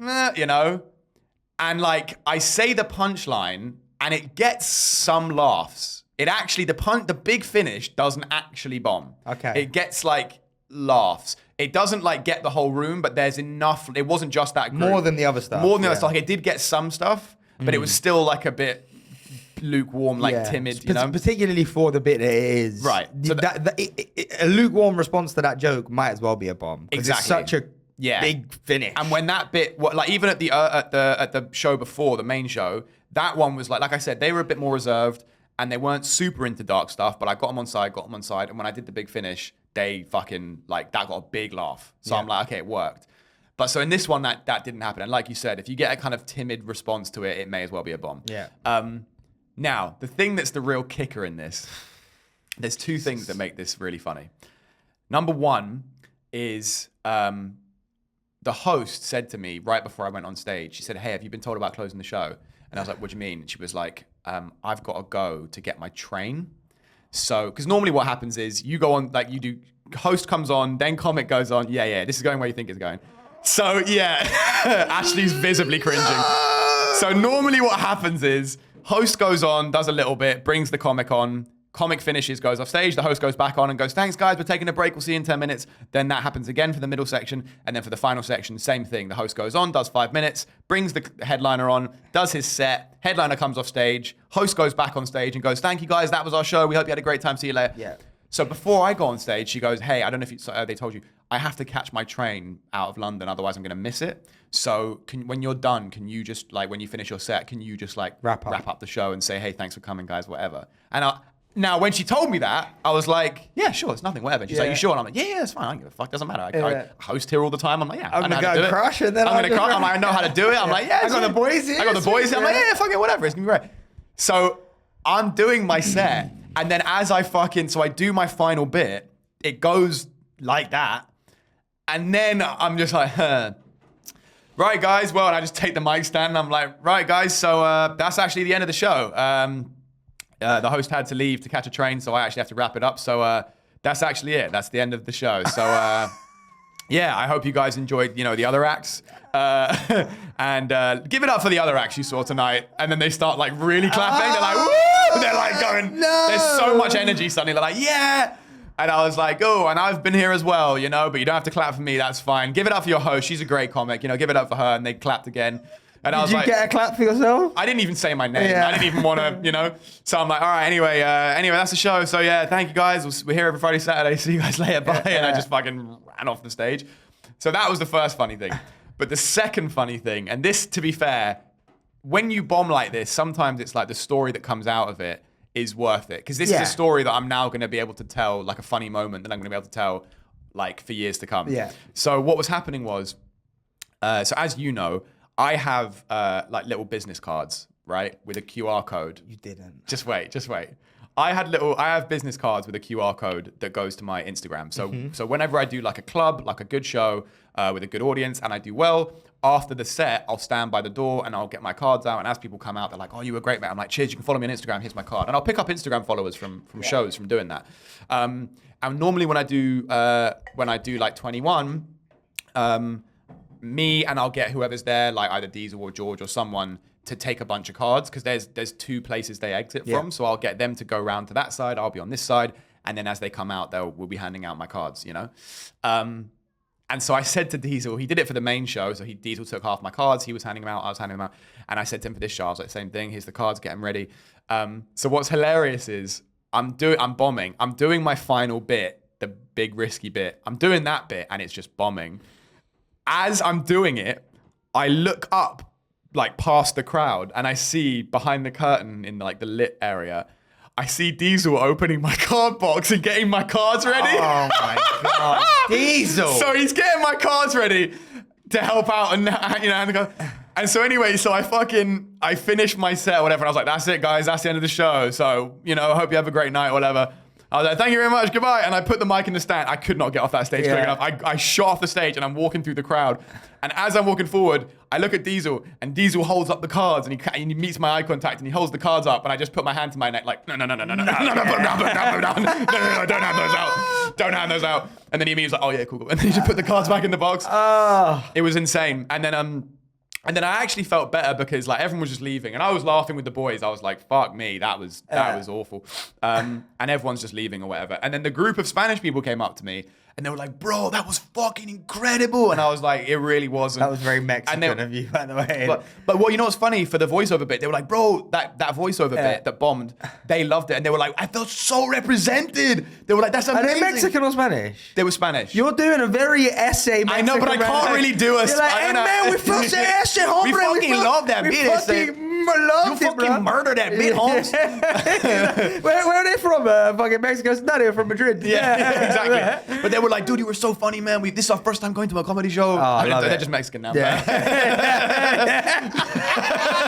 and like I say the punchline, and it gets some laughs. It actually, the big finish doesn't actually bomb. Okay. It gets like laughs. It doesn't like get the whole room, but there's enough. It wasn't just that group. More than the other stuff. More than the other stuff. Like, it did get some stuff, but it was still like a bit lukewarm, like timid, Particularly for the bit that it is. Right. So a lukewarm response to that joke might as well be a bomb. Exactly. It's such a big finish. And when that bit, like even at the show before, the main show, that one was like I said, they were a bit more reserved. And they weren't super into dark stuff, but I got them on side. And when I did the big finish, they fucking, like, that got a big laugh. So I'm like, okay, it worked. But so in this one, that didn't happen. And like you said, if you get a kind of timid response to it, it may as well be a bomb. Yeah. Now, the thing that's the real kicker in this, there's two things that make this really funny. Number one is the host said to me right before I went on stage, she said, hey, have you been told about closing the show? And I was like, what do you mean? And she was like, I've got to go to get my train. So, because normally what happens is you go on, like you do, host comes on, then comic goes on. Yeah, this is going where you think it's going. So, yeah, Ashley's visibly cringing. So normally what happens is host goes on, does a little bit, brings the comic on, Comic finishes, goes off stage. The host goes back on and goes, thanks guys, we're taking a break. We'll see you in 10 minutes. Then that happens again for the middle section. And then for the final section, same thing. The host goes on, does 5 minutes, brings the headliner on, does his set. Headliner comes off stage. Host goes back on stage and goes, thank you guys. That was our show. We hope you had a great time. See you later. Yeah. So before I go on stage, she goes, hey, I don't know if they told you, I have to catch my train out of London. Otherwise I'm going to miss it. So when you're done, can you just like, when you finish your set, can you just like wrap up the show and say, hey, thanks for coming guys, whatever. And now, when she told me that, I was like, yeah, sure, it's nothing, whatever. And she's like, you sure? And I'm like, yeah, it's fine. I don't give a fuck. Doesn't matter. I host here all the time. I'm like, yeah, I'm going to go crush and then I'm going to crush. I'm like, I know how to do it. I'm like, yeah, I got the boys here. I'm like, yeah, fuck it, whatever. It's going to be great. So I'm doing my set. And then as I do my final bit, it goes like that. And then I'm just like, right, guys. Well, and I just take the mic stand and I'm like, right, guys. So that's actually the end of the show. The host had to leave to catch a train, so I actually have to wrap it up. So that's actually it. That's the end of the show. So yeah, I hope you guys enjoyed, the other acts. And give it up for the other acts you saw tonight. And then they start like really clapping. They're like, woo! They're like going, there's so much energy suddenly. They're like, yeah. And I was like, oh, and I've been here as well, but you don't have to clap for me. That's fine. Give it up for your host. She's a great comic. Give it up for her. And they clapped again. And I was like, did you get a clap for yourself? I didn't even say my name. Yeah. I didn't even want to, So I'm like, all right, anyway, that's the show. So yeah, thank you guys. We're here every Friday, Saturday. See you guys later. Bye. Yeah. And I just fucking ran off the stage. So that was the first funny thing. But the second funny thing, and this, to be fair, when you bomb like this, sometimes it's like the story that comes out of it is worth it. Because this is a story that I'm now going to be able to tell, like a funny moment that I'm going to be able to tell like for years to come. Yeah. So what was happening was, so as you know, I have like little business cards, right, with a QR code. You didn't. Just wait. I have business cards with a QR code that goes to my Instagram. So whenever I do like a club, like a good show with a good audience, and I do well, after the set, I'll stand by the door and I'll get my cards out. And as people come out, they're like, "Oh, you were great, man." I'm like, "Cheers, you can follow me on Instagram. Here's my card." And I'll pick up Instagram followers from shows from doing that. And normally when I do like 21. Me and I'll get whoever's there, like either Diesel or George or someone, to take a bunch of cards because there's two places they exit from. So I'll get them to go around to that side. I'll be on this side, and then as they come out, we'll be handing out my cards. And so I said to Diesel, he did it for the main show. So Diesel took half my cards. He was handing them out. I was handing them out. And I said to him for this show, I was like, same thing. Here's the cards. Get them ready. So what's hilarious is I'm bombing. I'm doing my final bit, the big risky bit. I'm doing that bit, and it's just bombing. As I'm doing it, I look up like past the crowd and I see behind the curtain in like the lit area, I see Diesel opening my card box and getting my cards ready. Oh my God. Diesel. So he's getting my cards ready to help out and so anyway, so I finished my set or whatever. And I was like, that's it guys, that's the end of the show. So, I hope you have a great night or whatever. I was like, thank you very much, goodbye. And I put the mic in the stand. I could not get off that stage quick enough. I shot off the stage and I'm walking through the crowd. And as I'm walking forward, I look at Diesel and Diesel holds up the cards and he meets my eye contact and he holds the cards up and I just put my hand to my neck like, no, don't hand those out. And then he was like, oh yeah, cool. And then he just put the cards back in the box. It was insane. And then I actually felt better because like everyone was just leaving and I was laughing with the boys. I was like, fuck me, that was awful. And everyone's just leaving or whatever. And then the group of Spanish people came up to me and they were like, bro, that was fucking incredible. And I was like, it really wasn't. That was very Mexican of you, by the way. But well, you know what's funny? For the voiceover bit, they were like, bro, that voiceover bit that bombed, they loved it. And they were like, I felt so represented. They were like, that's amazing. Are they Mexican or Spanish? They were Spanish. You're doing a very essay Mexican. I know, but I can't really do a... You're like, hey man, we fucking essay, hombre. We fucking love that bit. We fucking loved you it, bro. fucking murdered that bit, Holmes. Where are they from? Fucking Mexico. No, they're from Madrid. Yeah, exactly. But they were like, dude, you were so funny, man. This is our first time going to a comedy show. They're just Mexican now. Yeah.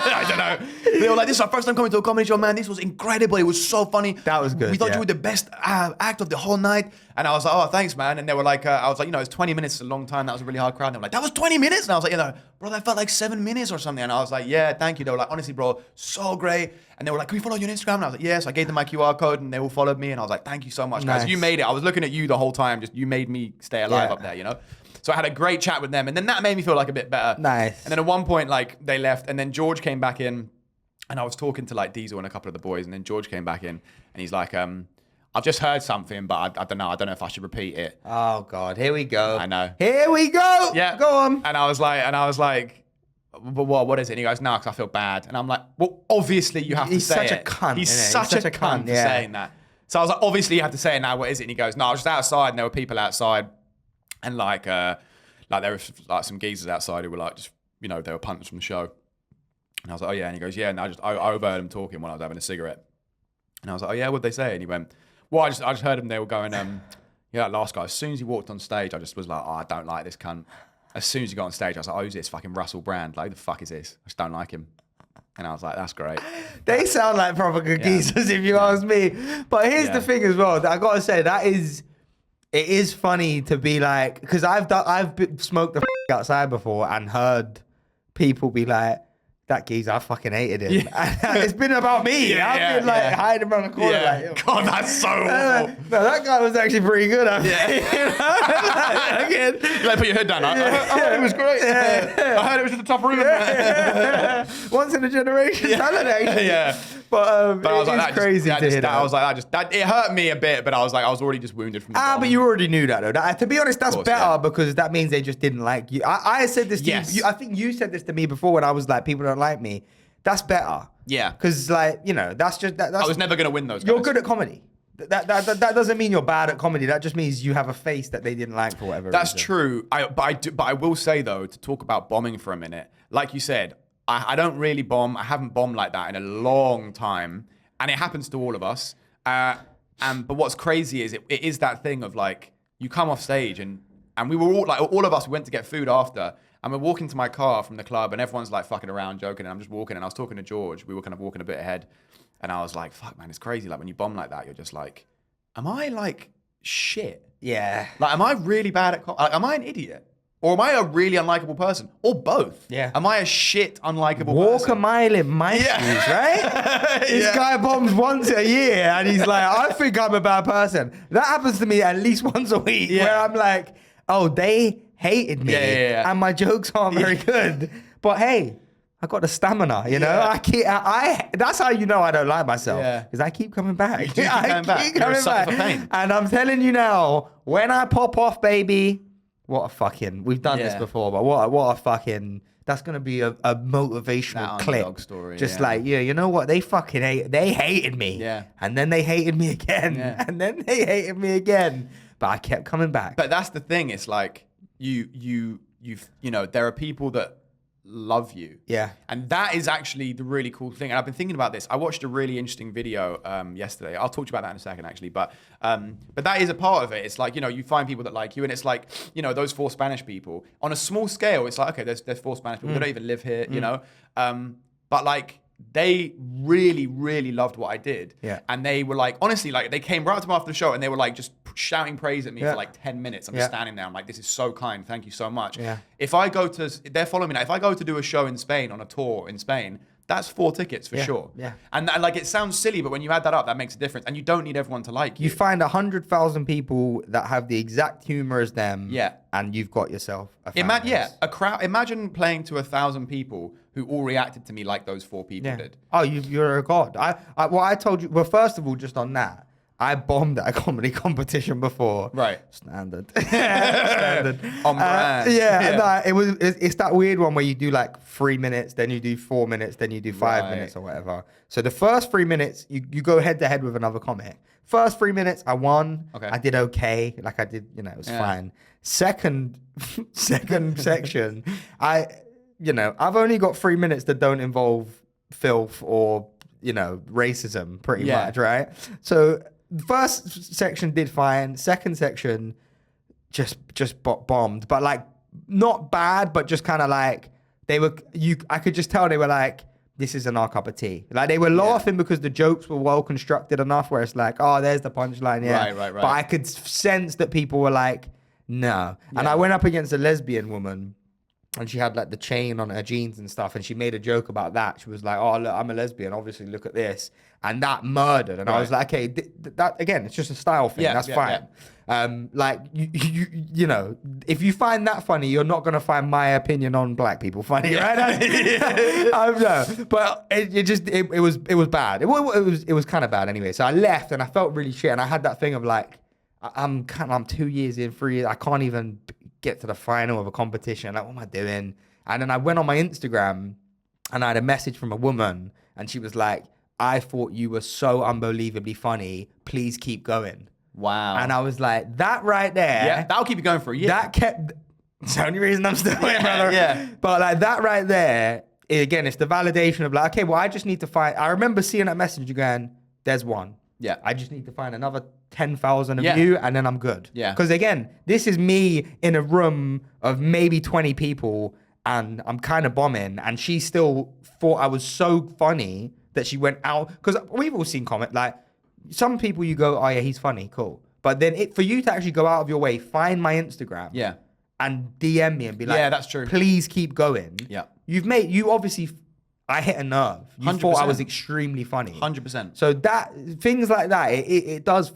I don't know. They were like, this is our first time coming to a comedy show, man. This was incredible. It was so funny. That was good. We thought you were the best act of the whole night. And I was like, oh, thanks, man. And they were like, I was like, it's 20 minutes is a long time. That was a really hard crowd. And they were like, that was 20 minutes? And I was like, bro, that felt like 7 minutes or something. And I was like, yeah, thank you. They were like, honestly, bro, so great. And they were like, can we follow you on Instagram? And I was like, yeah. So I gave them my QR code and they all followed me. And I was like, thank you so much, guys. You made it. I was looking at you the whole time. Just you made me stay alive up there, So I had a great chat with them. And then that made me feel like a bit better. Nice. And then at one point, like they left and then George came back in. And I was talking to like Diesel and a couple of the boys, and then George came back in, and he's like, I've just heard something, but I don't know. I don't know if I should repeat it. Oh God, here we go. I know. Here we go. Yeah. Go on. And I was like, but what is it? And he goes, no, because I feel bad. And I'm like, well, obviously you have to say it. He's such a cunt. He's such a cunt for saying that. So I was like, obviously you have to say it now. What is it? And he goes, no, I was just outside, and there were people outside, and like there were like some geezers outside who were like, just they were punters from the show. And I was like, oh yeah. And he goes, yeah. And I overheard them talking when I was having a cigarette. And I was like, oh yeah, what'd they say? And he went, well, I just heard them. They were going, that last guy. As soon as he walked on stage, I just was like, oh, I don't like this cunt. As soon as he got on stage, I was like, oh, who's this fucking Russell Brand? Like, who the fuck is this? I just don't like him. And I was like, that's great. They sound like proper good geezers, if you ask me. But here's the thing as well. I gotta say, it is funny to be like, because I've smoked the outside before and heard people be like, that geezer, I fucking hated him. Yeah. It's been about me. I've been like hiding around the corner. Yeah. Like, God, that's so awful. No, that guy was actually pretty good. Again, like put your head down. I heard it was great. I heard it was just a tough room. Once in a generation talent, actually. Yeah. But I was like, it's crazy to hear that. I was like, it hurt me a bit, but I was already just wounded from the bottom. But you already knew that, though. To be honest, that's better because that means they just didn't like you. I said this to you. I think you said this to me before when I was like, people don't like me. That's better. Yeah. Because, that's just... That's, I was never going to win those guys. You're good at comedy. That doesn't mean you're bad at comedy. That just means you have a face that they didn't like for whatever That's reason. true. But I will say, though, to talk about bombing for a minute, like you said, I don't really bomb. I haven't bombed like that in a long time. And it happens to all of us. But what's crazy is it is that thing of like, you come off stage and we were all of us, we went to get food after, and we're walking to my car from the club and everyone's like fucking around, joking, and I'm just walking, and I was talking to George. We were kind of walking a bit ahead, and I was like, fuck, man, it's crazy. Like when you bomb like that, you're just like, am I like shit? Yeah. Like, am I really bad at am I an idiot? Or am I a really unlikable person? Or both? Yeah. Am I a shit unlikable person? Walk a mile in my shoes, right? This guy bombs once a year and he's like, I think I'm a bad person. That happens to me at least once a week where I'm like, oh, they hated me and my jokes aren't very good. But hey, I got the stamina, you know? I that's how you know I don't like myself. Because I keep coming back. You keep coming back. You're a sucker for pain. And I'm telling you now, when I pop off, baby, what a fucking, we've done this before, but what a fucking, that's going to be a motivational clip. Story, just like, you know what? They fucking they hated me. Yeah. And then they hated me again. Yeah. And then they hated me again. But I kept coming back. But that's the thing. It's like, there are people that love you. Yeah. And that is actually the really cool thing. And I've been thinking about this. I watched a really interesting video yesterday. I'll talk to you about that in a second, actually. But that is a part of it. It's like, you find people that like you, and it's like, those 4 Spanish people. On a small scale, it's like, okay, there's 4 Spanish people. They don't even live here, you know. But like, they really, really loved what I did. Yeah. And they were like, honestly, like they came right up to me after the show and they were like just shouting praise at me for like 10 minutes. I'm just standing there. I'm like, this is so kind. Thank you so much. Yeah. If I go to, they're following me now. If I go to do a show in Spain on a tour in Spain, that's 4 tickets for sure. Yeah. And like, it sounds silly, but when you add that up, that makes a difference. And you don't need everyone to like you. You find 100,000 people that have the exact humor as them. Yeah. And you've got yourself a fan base. A crowd. Imagine playing to 1,000 people who all reacted to me like those 4 people did. Oh, you're a god. I told you. Well, first of all, just on that, I bombed at a comedy competition before. Right. Standard. Standard. On brand. It's that weird one where you do like 3 minutes, then you do 4 minutes, then you do 5 minutes or whatever. So the first 3 minutes, you go head to head with another comic. First 3 minutes, I won. Okay. I did okay. Like I did, it was fine. Second section, I've only got 3 minutes that don't involve filth or, racism pretty much, right? So first section did fine. Second section just bombed, but like not bad, but just kind of like I could just tell they were like, this isn't our cup of tea. Like they were laughing because the jokes were well constructed enough where it's like, oh, there's the punchline. Yeah. Right. But I could sense that people were like, no. And I went up against a lesbian woman and she had like the chain on her jeans and stuff, and she made a joke about that. She was like, "Oh, look, I'm a lesbian. Obviously, look at this," and that murdered. And I was like, "Okay, that again, it's just a style thing. That's fine." Like you know, if you find that funny, you're not gonna find my opinion on black people funny, right? No, but it was bad. It was kind of bad anyway. So I left, and I felt really shit, and I had that thing of like, I'm 2 years in, 3 years, I can't even get to the final of a competition. Like, what am I doing? And then I went on my Instagram, and I had a message from a woman, and she was like, "I thought you were so unbelievably funny. Please keep going." Wow. And I was like, that right there. Yeah, that'll keep you going for a year. That kept. It's the only reason I'm still here, brother. Yeah. But like that right there, again, it's the validation of like, okay, well, I just need to find. I remember seeing that message going, "There's one." Yeah. I just need to find another 10,000 of Yeah. you, and then I'm good. Yeah. Because again, this is me in a room of maybe 20 people, and I'm kind of bombing, and she still thought I was so funny that she went out. Because we've all seen comment like. Some people you go, "Oh yeah, he's funny, cool." But then for you to actually go out of your way, find my Instagram, and DM me and be like, "Yeah, that's true. Please keep going." Yeah, you obviously, I hit a nerve. You 100%. thought I was extremely funny. 100%. So that things like that, it does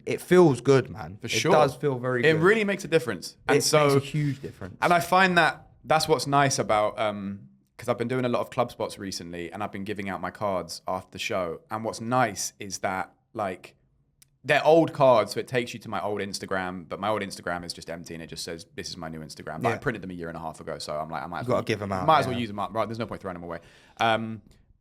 it feels good, man. For sure, it does feel very good. It really makes a difference, and it makes a huge difference. And I find that's what's nice about. Because I've been doing a lot of club spots recently, and I've been giving out my cards after the show. And what's nice is that, like, they're old cards, so it takes you to my old Instagram, but my old Instagram is just empty, and it just says, "This is my new Instagram." But I printed them a year and a half ago, so I'm like, I might as well give them out. Might as well use them up, right? There's no point throwing them away.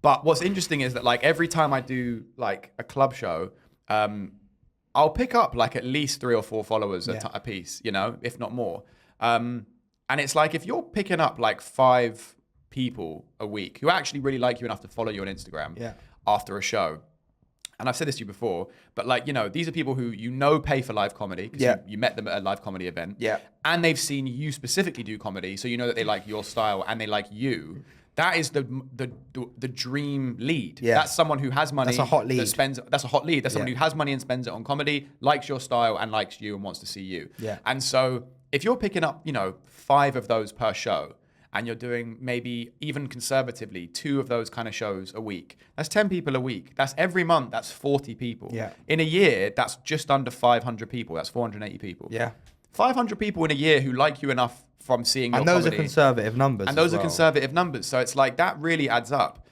But what's interesting is that, like, every time I do like a club show, I'll pick up like at least 3 or 4 followers a piece, you know, if not more. And it's like, if you're picking up like 5 people a week who actually really like you enough to follow you on Instagram after a show. And I've said this to you before, but like, you know, these are people who pay for live comedy because you met them at a live comedy event. Yeah. And they've seen you specifically do comedy, so you know that they like your style and they like you. That is the dream lead. Yeah. That's someone who has money. That's a hot lead. That's a hot lead. That's someone who has money and spends it on comedy, likes your style and likes you and wants to see you. Yeah. And so if you're picking up, you know, 5 of those per show, and you're doing maybe even conservatively 2 of those kind of shows a week, that's 10 people a week. That's every month, that's 40 people. Yeah. In a year, that's just under 500 people. That's 480 people. Yeah. 500 people in a year who like you enough from seeing your comedy. And those are conservative numbers. And those are conservative numbers. So it's like, that really adds up.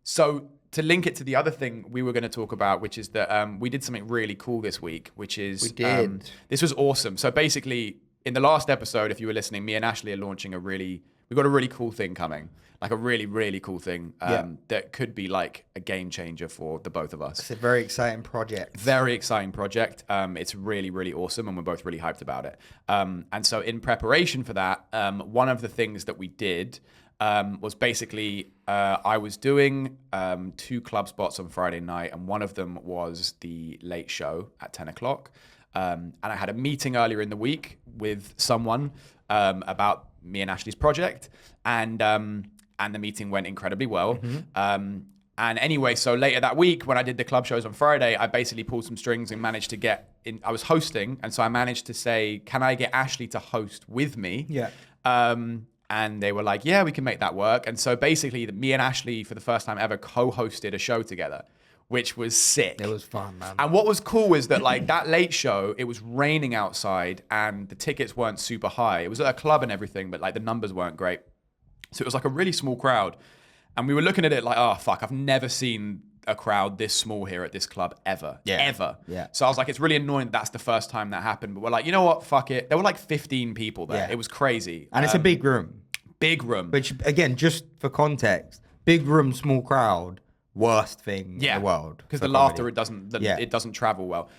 So to link it to the other thing we were going to talk about, which is that we did something really cool this week, which is... We did. This was awesome. So basically... In the last episode, if you were listening, me and Ashley are launching we've got a really cool thing coming. Like a really, really cool thing that could be like a game changer for the both of us. It's a very exciting project. Very exciting project. It's really, really awesome, and we're both really hyped about it. And so in preparation for that, one of the things that we did was basically I was doing 2 club spots on Friday night, and one of them was the late show at 10 o'clock. And I had a meeting earlier in the week with someone about me and Ashley's project, and the meeting went incredibly well. Mm-hmm. And anyway, so later that week, when I did the club shows on Friday, I basically pulled some strings and managed to get in. I was hosting, and so I managed to say, "Can I get Ashley to host with me?" Yeah. And they were like, "Yeah, we can make that work." And so basically, me and Ashley, for the first time ever, co-hosted a show together, which was sick. It was fun, man. And what was cool was that, like, that late show, it was raining outside and the tickets weren't super high. It was at a club and everything, but like the numbers weren't great. So it was like a really small crowd. And we were looking at it like, oh, fuck, I've never seen a crowd this small here at this club ever. Yeah. Ever. Yeah. So I was like, it's really annoying that's the first time that happened. But we're like, you know what? Fuck it. There were like 15 people there. Yeah. It was crazy. And it's a big room. Big room. Which, again, just for context, big room, small crowd, worst thing in the world. Because the laughter, it doesn't travel well.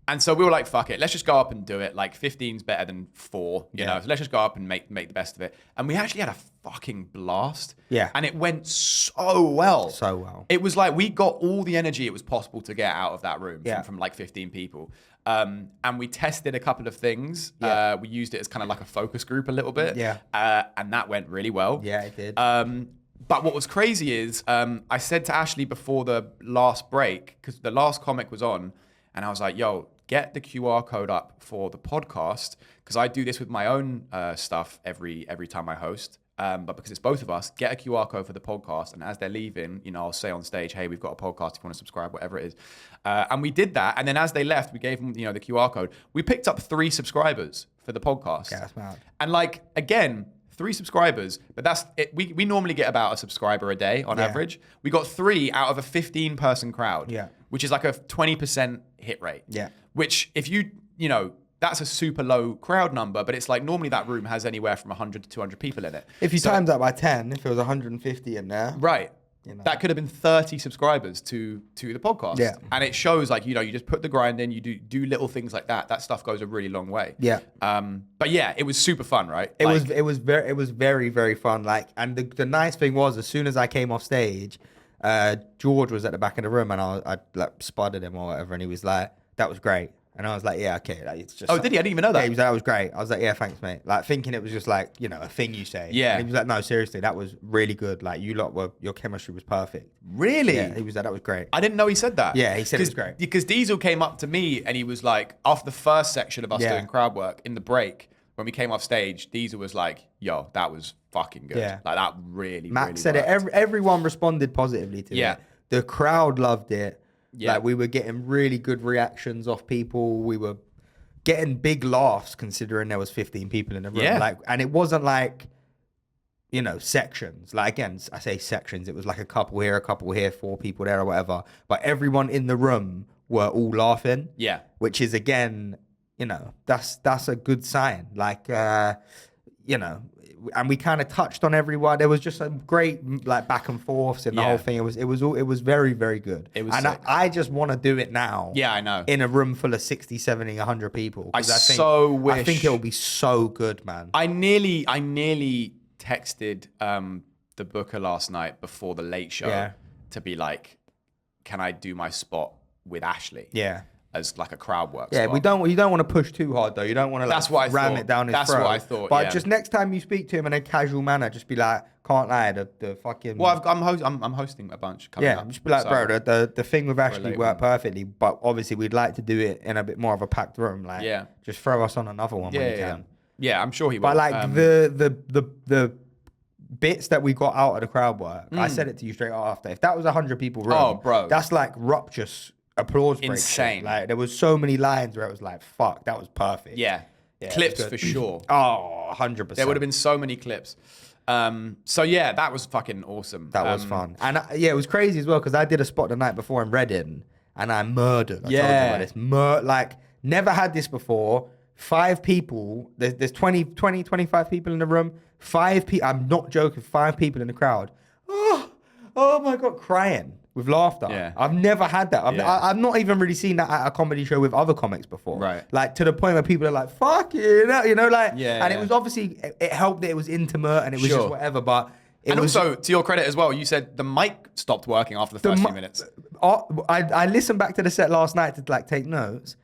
And so we were like, fuck it, let's just go up and do it. Like 15's better than 4, you know? So let's just go up and make the best of it. And we actually had a fucking blast. Yeah. And it went so well. So well. It was like we got all the energy it was possible to get out of that room from like 15 people. And we tested a couple of things. Yeah. We used it as kind of like a focus group a little bit. Yeah. And that went really well. Yeah, it did. But what was crazy is I said to Ashley before the last break, because the last comic was on, and I was like, yo, get the QR code up for the podcast, because I do this with my own stuff every time I host. But because it's both of us, get a QR code for the podcast. And as they're leaving, I'll say on stage, hey, we've got a podcast if you want to subscribe, whatever it is. And we did that. And then as they left, we gave them, the QR code. We picked up 3 subscribers for the podcast. Yeah, that's mad. And again, 3 subscribers, but that's it. We normally get about a subscriber a day on average. We got 3 out of a 15-person crowd, which is like a 20% hit rate. Yeah. Which if that's a super low crowd number, but it's like normally that room has anywhere from 100 to 200 people in it. If you times that by 10, if it was 150 in there. Right. That could have been 30 subscribers to the podcast. Yeah. And it shows you just put the grind in, you do little things like that. That stuff goes a really long way. Yeah. But yeah, it was super fun, right? It was very, very fun. And the nice thing was, as soon as I came off stage, George was at the back of the room, and I spotted him or whatever, and he was like, "That was great." And I was like, yeah, okay. It's just. Oh, did he? I didn't even know that. Yeah, he was like, that was great. I was like, yeah, thanks, mate. Thinking it was just a thing you say. Yeah. And he was like, no, seriously, that was really good. Your chemistry was perfect. Really? Yeah, he was like, that was great. I didn't know he said that. Yeah, he said it was great. Because Diesel came up to me and he was like, after the first section of us doing crowd work, in the break, when we came off stage, Diesel was like, yo, that was fucking good. Yeah. That really, Max really said worked. it. Everyone responded positively to it. The crowd loved it. Yeah. We were getting really good reactions off people. We were getting big laughs considering there was 15 people in the room. Yeah. And it wasn't sections. Again, I say sections. It was a couple here, 4 people there or whatever. But everyone in the room were all laughing. Yeah. Which is, again, that's a good sign. And we kind of touched on everyone. There was just a great back and forths in the whole thing. It was very, very good. It was and sick. I just want to do it now. Yeah, I know. In a room full of 60, 70, 100 people. I think it will be so good, man. I nearly texted the booker last night before the late show to be like, can I do my spot with Ashley? Yeah. As a crowd work Yeah, spot. you don't want to push too hard though. You don't want to That's what I ram thought. it down his That's throat. what I thought. But yeah. just next time you speak to him in a casual manner, just be like, can't lie, the fucking. Well, I'm hosting a bunch coming up. Just be like, bro, the thing with Ashley late worked one. perfectly, but obviously we'd like to do it in a bit more of a packed room. Just throw us on another one when you can. Yeah, I'm sure he will. But the bits that we got out of the crowd work, I said it to you straight after. If that was 100 people room, Oh, bro. that's rapturous applause break. Insane. There was so many lines where it was like, fuck, that was perfect. Yeah, Yeah, clips it's good. for sure. Oh, 100%. There would have been so many clips. So yeah, that was fucking awesome. That was fun. And it was crazy as well because I did a spot the night before in Reading and I murdered. I told you about this. Never had this before. 5 people. There's 25 people in the room. 5 people. I'm not joking. 5 people in the crowd. Oh my God, crying with laughter. Yeah. I've never had that. I've not even really seen that at a comedy show with other comics before. Right. To the point where people are like, fuck you, And Yeah. it was obviously, it helped that it was intimate and it was just whatever, but... Also, to your credit as well, you said the mic stopped working after the first few minutes. I listened back to the set last night to take notes.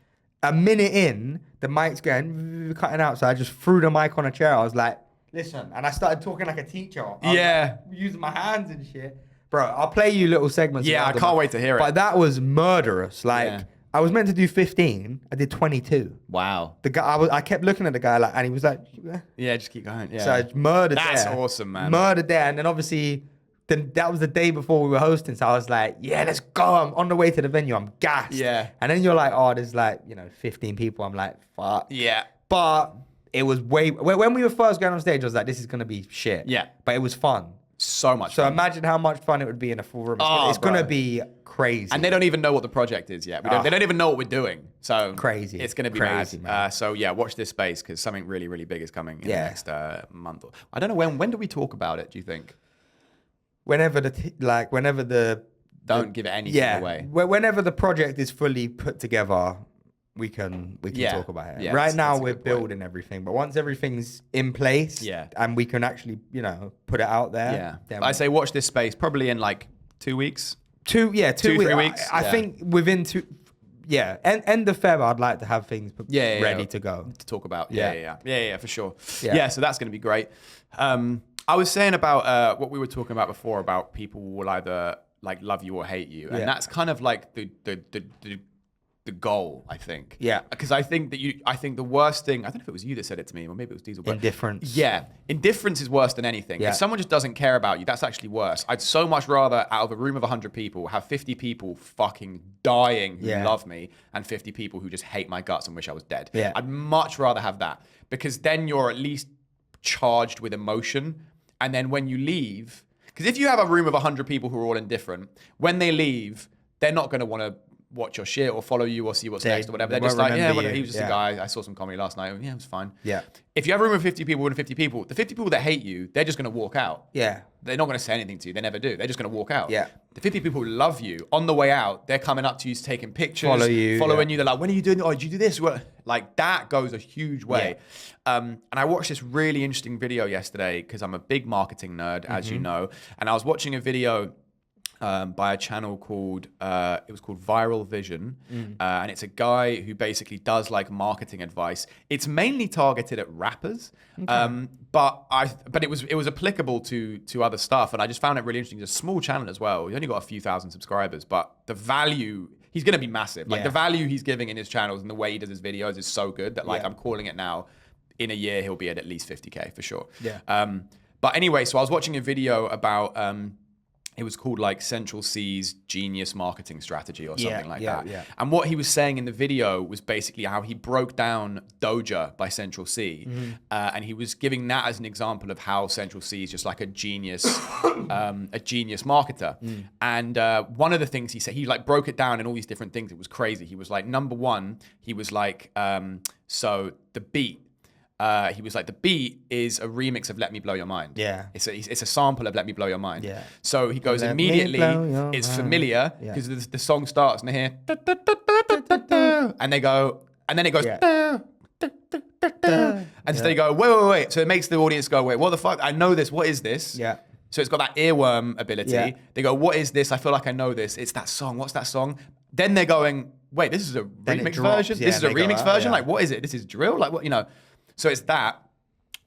A minute in, the mic's going, cutting out. So I just threw the mic on a chair. I was like, listen. And I started talking like a teacher. I was using my hands and shit. Bro, I'll play you little segments. Yeah, I can't wait to hear it. But that was murderous. I was meant to do 15. I did 22. Wow. The guy, I kept looking at the guy and he was like, Yeah, just keep going. Yeah. So I murdered That's there. awesome, man. Murdered there. And then obviously, that was the day before we were hosting. So I was like, yeah, let's go. I'm on the way to the venue. I'm gassed. Yeah. And then you're like, oh, there's 15 people. I'm like, fuck. Yeah. But it was when we were first going on stage, I was like, this is going to be shit. Yeah. But it was fun. So much So fun. imagine how much fun it would be in a full room. It's going to be crazy. And they don't even know what the project is yet. They don't even know what we're doing. So crazy. It's going to be Crazy, mad. man. So yeah, watch this space because something really, really big is coming in the next month. I don't know when do we talk about it? Do you think? Whenever Don't give it anything away. Whenever the project is fully put together, we can talk about it. Yeah, right now that's a we're good point. building everything, but once everything's in place, and we can actually put it out there. Yeah. then I say watch this space probably in 2 weeks. 2 3 weeks. I think within 2. Yeah, end of Feb, I'd like to have things ready to go. To talk about. Yeah, for sure. Yeah. Yeah, so that's going to be great. I was saying about what we were talking about before about people will either love you or hate you. And that's kind of like the the goal, I think. Yeah. Because I think the worst thing, I don't know if it was you that said it to me, or maybe it was Diesel, but Indifference. yeah, indifference is worse than anything. Yeah. If someone just doesn't care about you, that's actually worse. I'd so much rather, out of a room of 100 people, have 50 people fucking dying who love me, and 50 people who just hate my guts and wish I was dead. Yeah. I'd much rather have that, because then you're at least charged with emotion. And then when you leave, because if you have a room of 100 people who are all indifferent, when they leave, they're not going to want to watch your shit or follow you or see what's next or whatever. They're just like, yeah, whatever. He was just a guy. I saw some comedy last night. Yeah, it was fine. Yeah. If you have a room of 50 people and 50 people, the 50 people that hate you, they're just going to walk out. Yeah. They're not going to say anything to you. They never do. They're just going to walk out. Yeah. The 50 people who love you, on the way out, they're coming up to you, taking pictures, following you. They're like, when are you doing? Oh, did you do this? Like, that goes a huge way. Yeah. And I watched this really interesting video yesterday because I'm a big marketing nerd, as you know. And I was watching a video by a channel called Viral Vision, and it's a guy who basically does like marketing advice. It's mainly targeted at rappers, but it was applicable to other stuff, and I just found it really interesting. It's a small channel as well. He's only got a few thousand subscribers, but the value, he's going to be massive. Like the value he's giving in his channels and the way he does his videos is so good that I'm calling it now. In a year, he'll be at least 50K for sure. Yeah. But anyway, so I was watching a video about. It was called like Central C's Genius Marketing Strategy or something like that. Yeah. And what he was saying in the video was basically how he broke down Doja by Central C. And he was giving that as an example of how Central C is just like a genius marketer. And one of the things he said, he like broke it down in all these different things. It was crazy. He was like, number one, he was like, so the beat. He was like, the beat is a remix of Let Me Blow Your Mind. Yeah. It's a sample of Let Me Blow Your Mind. Yeah. So he goes, immediately, it's familiar because the song starts and they hear, and they go, and then it goes, and so they go, wait. So it makes the audience go, wait, what the fuck? I know this. What is this? Yeah. So it's got that earworm ability. Yeah. They go, what is this? I feel like I know this. It's that song. What's that song? Then they're going, wait, this is a remix version? This is a remix version? Like, what is it? This is drill? Like, what, you know? So it's that.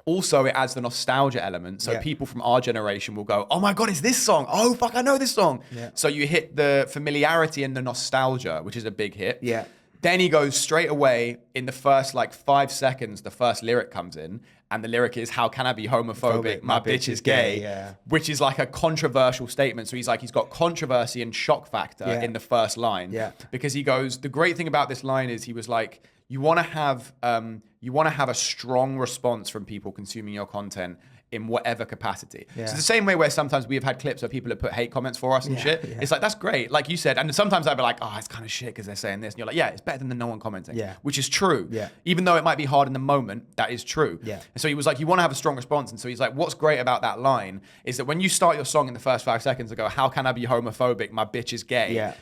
Also, it adds the nostalgia element. So people from our generation will go, oh my God, it's this song. Oh, fuck, I know this song. Yeah. So you hit the familiarity and the nostalgia, which is a big hit. Yeah. Then he goes straight away in the first like 5 seconds, the first lyric comes in. And the lyric is, how can I be homophobic? My bitch is gay. Which is like a controversial statement. So he's like, he's got controversy and shock factor in the first line. Yeah. Because he goes, the great thing about this line is he was like, you want to have a strong response from people consuming your content in whatever capacity. Yeah. So it's the same way where sometimes we have had clips where people have put hate comments for us and shit. Yeah. It's like, that's great. Like you said, and sometimes I'd be like, oh, it's kind of shit because they're saying this. And you're like, yeah, it's better than the no one commenting, which is true. Yeah. Even though it might be hard in the moment, that is true. Yeah. And so he was like, you want to have a strong response. And so he's like, what's great about that line is that when you start your song in the first 5 seconds and go, how can I be homophobic? My bitch is gay. Yeah.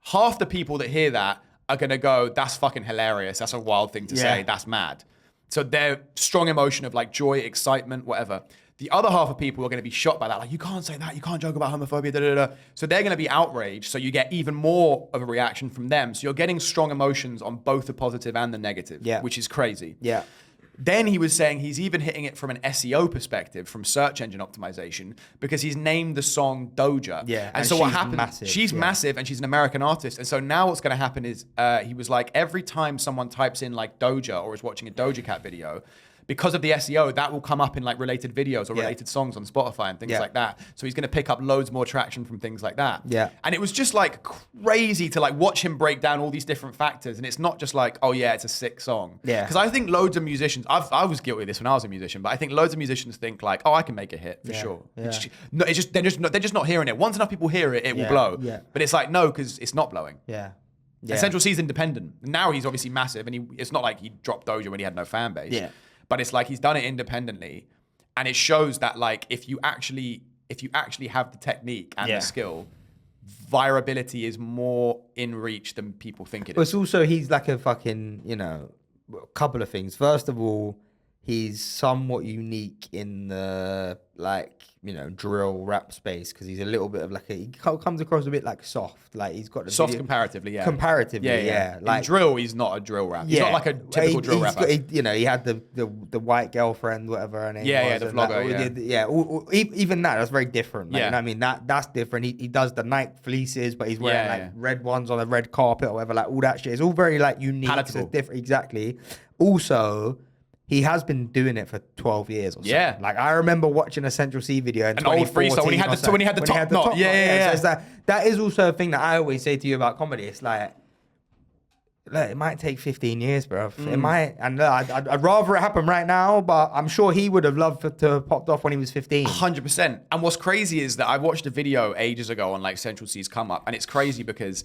Half the people that hear that are going to go, that's fucking hilarious. That's a wild thing to say. That's mad. So they're strong emotion of like joy, excitement, whatever. The other half of people are going to be shocked by that. Like, you can't say that. You can't joke about homophobia, da, da, da. So they're going to be outraged. So you get even more of a reaction from them. So you're getting strong emotions on both the positive and the negative, which is crazy. Yeah. Then he was saying he's even hitting it from an SEO perspective, from search engine optimization, because he's named the song Doja. Yeah. And so what happened? Massive. She's massive and she's an American artist. And so now what's going to happen is he was like, every time someone types in like Doja or is watching a Doja Cat video, because of the SEO, that will come up in like related videos or related songs on Spotify and things like that. So he's going to pick up loads more traction from things like that. Yeah. And it was just like crazy to like watch him break down all these different factors. And it's not just like, oh yeah, it's a sick song. Yeah. Because I think loads of musicians, I was guilty of this when I was a musician, but I think loads of musicians think like, oh, I can make a hit for sure. Yeah. They're just not hearing it. Once enough people hear it, it will blow. Yeah. But it's like, no, because it's not blowing. Yeah. Yeah. And Central C's independent. Now he's obviously massive, and it's not like he dropped Doja when he had no fan base. Yeah. But it's like he's done it independently, and it shows that like if you actually have the technique and the skill, virability is more in reach than people think it is. But it's also he's like a fucking, you know, a couple of things. First of all, he's somewhat unique in the drill rap space because he's a little bit of he comes across a bit like soft. Like he's got the Soft comparatively, yeah. Comparatively, yeah. Like in drill, he's not a drill rapper. He's not like a typical drill rapper. He had the white girlfriend, whatever her name was. Yeah, the vlogger, even that's very different. Yeah. You know what I mean? That's different. He does the Nike fleeces, but he's wearing red ones on a red carpet or whatever. Like all that shit. It's all very unique. Palatable. It's different. Exactly. Also, he has been doing it for 12 years or so. Yeah. Like I remember watching a Central C video in an old freestyle when he had the top knot. Yeah. So that is also a thing that I always say to you about comedy. It's like, look, it might take 15 years, bro. It might, and I'd rather it happen right now, but I'm sure he would have loved to have popped off when he was 15. 100%. And what's crazy is that I watched a video ages ago on Central C's come up, and it's crazy because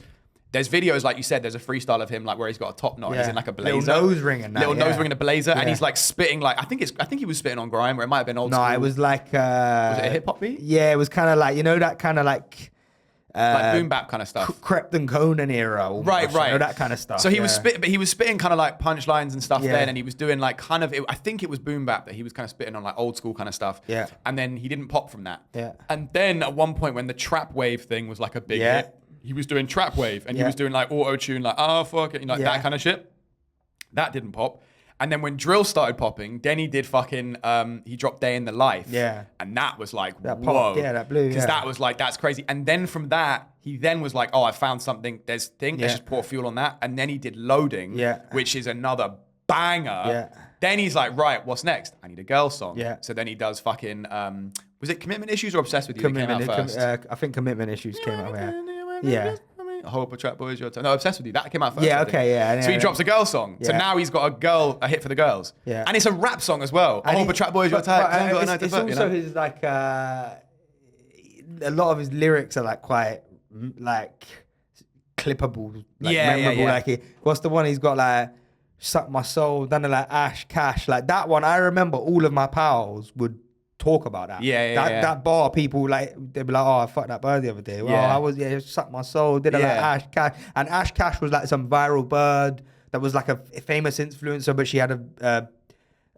there's videos, like you said, there's a freestyle of him where he's got a top knot, he's in a blazer. Little nose ring and that. Nose ring and a blazer, and he's spitting I think he was spitting on grime, or it might have been old school. No, it was was it a hip hop beat? Yeah, it was kind of that kind of like boom bap kind of stuff. Krypton Conan era. Almost, right. that kind of stuff. So he was spitting, but he was spitting kind of punchlines and stuff then, and he was doing I think it was boom bap that he was kind of spitting on old school kind of stuff. Yeah. And then he didn't pop from that. Yeah. And then at one point when the trap wave thing was a big hit, he was doing trap wave and he was doing auto tune, oh fuck it, that kind of shit. That didn't pop. And then when drill started popping, then he did he dropped Day in the Life. Yeah. And that was that whoa. Pop, yeah, that blew. Because that was that's crazy. And then from that, he then was oh, I found something. Let's just pour fuel on that. And then he did Loading, which is another banger. Yeah. Then he's right, what's next? I need a girl song. Yeah. So then he does was it Commitment Issues or Obsessed With You that came out first? I think Commitment Issues came out, yeah. I hope a trap boy is your turn. No, Obsessed With You. That came out first. Yeah, okay, yeah. So he drops a girl song. So now he's got a hit for the girls. Yeah. And it's a rap song as well. I hope a trap boy is your type. It's also his a lot of his lyrics are quite clippable, memorable. What's the one he's got Suck My Soul, done it Ash Cash. That one, I remember all of my pals would talk about that. That bar, people they'd be oh, I fucked that bird the other day. Well, I was Suck My Soul, did it Ash Cash. And Ash Cash was some viral bird that was a famous influencer, but she had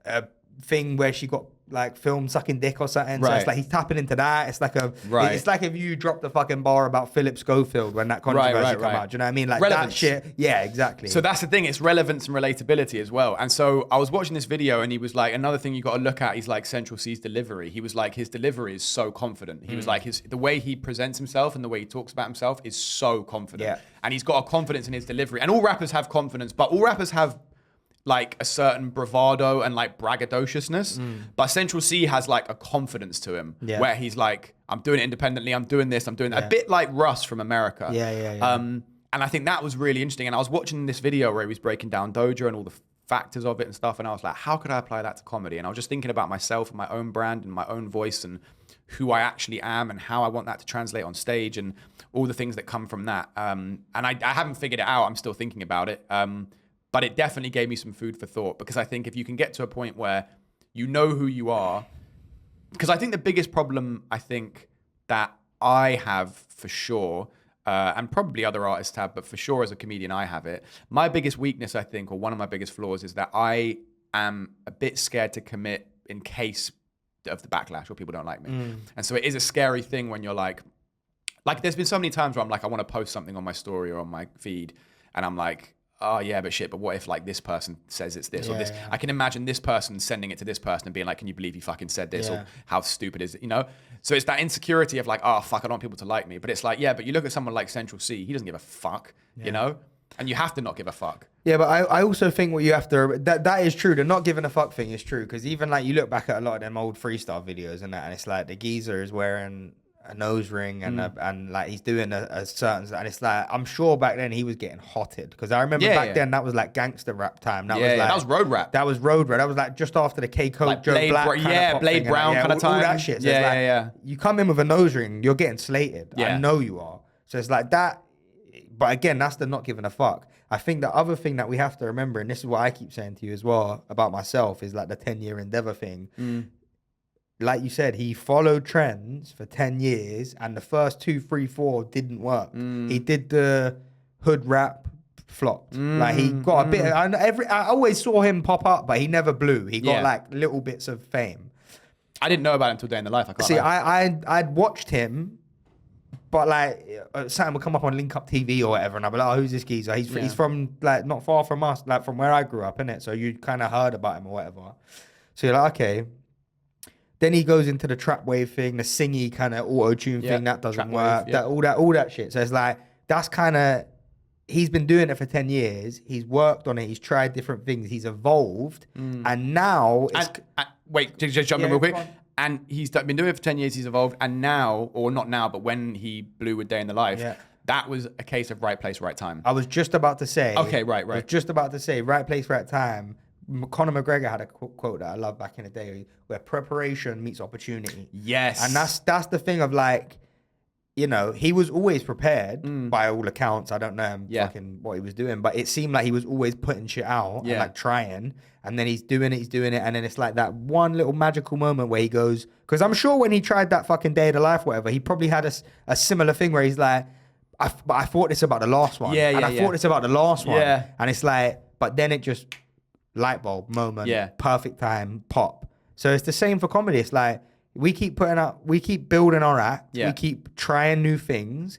a thing where she got filmed sucking dick or something. So it's he's tapping into that. It's it's like if you dropped the fucking bar about Philip Schofield when that controversy came out. Do you know what I mean? That shit. Yeah, exactly. So that's the thing. It's relevance and relatability as well. And so I was watching this video and he was another thing you got to look at is Central C's delivery. He was his delivery is so confident. He was the way he presents himself and the way he talks about himself is so confident. Yeah. And he's got a confidence in his delivery. And all rappers have confidence, but all rappers have a certain bravado and braggadociousness, but Central C has a confidence to him where he's I'm doing it independently, I'm doing this, I'm doing that. A bit like Russ from America. And I think that was really interesting. And I was watching this video where he was breaking down Doja and all the factors of it and stuff, and I was how could I apply that to comedy? And I was just thinking about myself and my own brand and my own voice and who I actually am and how I want that to translate on stage and all the things that come from that. And I haven't figured it out. I'm still thinking about it. But it definitely gave me some food for thought because I think if you can get to a point where you know who you are, because I think the biggest problem I think that I have for sure, and probably other artists have, but for sure as a comedian I have it, my biggest weakness I think, or one of my biggest flaws is that I am a bit scared to commit in case of the backlash or people don't like me. And so it is a scary thing when you're there's been so many times where I'm I want to post something on my story or on my feed and I'm oh yeah, but shit, but what if this person says it's this or this? I can imagine this person sending it to this person and being can you believe he fucking said this? Or how stupid is it, So it's that insecurity of oh fuck, I don't want people to like me. But it's yeah, but you look at someone like Central C, he doesn't give a fuck, And you have to not give a fuck. Yeah, but I also think what you have to, that is true. The not giving a fuck thing is true. Because even you look back at a lot of them old freestyle videos and that, and it's the geezer is wearing a nose ring and he's doing a certain, and it's I'm sure back then he was getting hotted because I remember back then that was gangster rap time. That was road rap. That was road rap. That was just after the K Code Joe Black Blade Brown kind of time. All that shit. So you come in with a nose ring, you're getting slated. I know you are. So it's that. But again, that's the not giving a fuck. I think the other thing that we have to remember, and this is what I keep saying to you as well about myself, is the 10-year endeavor thing. Like you said, he followed trends for 10 years and the first 2, 3, 4 didn't work. He did the hood rap flopped. Like he got a bit. I always saw him pop up, but he never blew. He got like little bits of fame. I didn't know about him until Day in the Life. I can't See, lie. I'd watched him, but like something would come up on Link Up TV or whatever, and I'd be like, oh, who's this geezer? He's from like not far from us, like from where I grew up, innit? So you kind of heard about him or whatever. So you're like, okay. Then he goes into the trap wave thing, the singy kind of auto tune thing that doesn't work. That all that shit. So it's like that's kind of he's been doing it for 10 years. He's worked on it. He's tried different things. He's evolved, and now wait, just jump in real quick. And he's been doing it for 10 years. He's evolved, and now, or not now, but when he blew with Day in the Life, that was a case of right place, right time. I was just about to say. Okay, right. I was just about to say right place, right time. Conor McGregor had a quote that I love back in the day, where preparation meets opportunity. Yes, and that's the thing of like, you know, he was always prepared by all accounts. I don't know fucking what he was doing, but it seemed like he was always putting shit out and like trying. And then he's doing it, and then it's like that one little magical moment where he goes, because I'm sure when he tried that fucking Day of the Life, whatever, he probably had a similar thing where he's like, I thought this about the last one. I thought this about the last one. Yeah. And it's like, but then it just, light bulb moment, perfect time, pop. So it's the same for comedy. It's like, we keep building our act, we keep trying new things,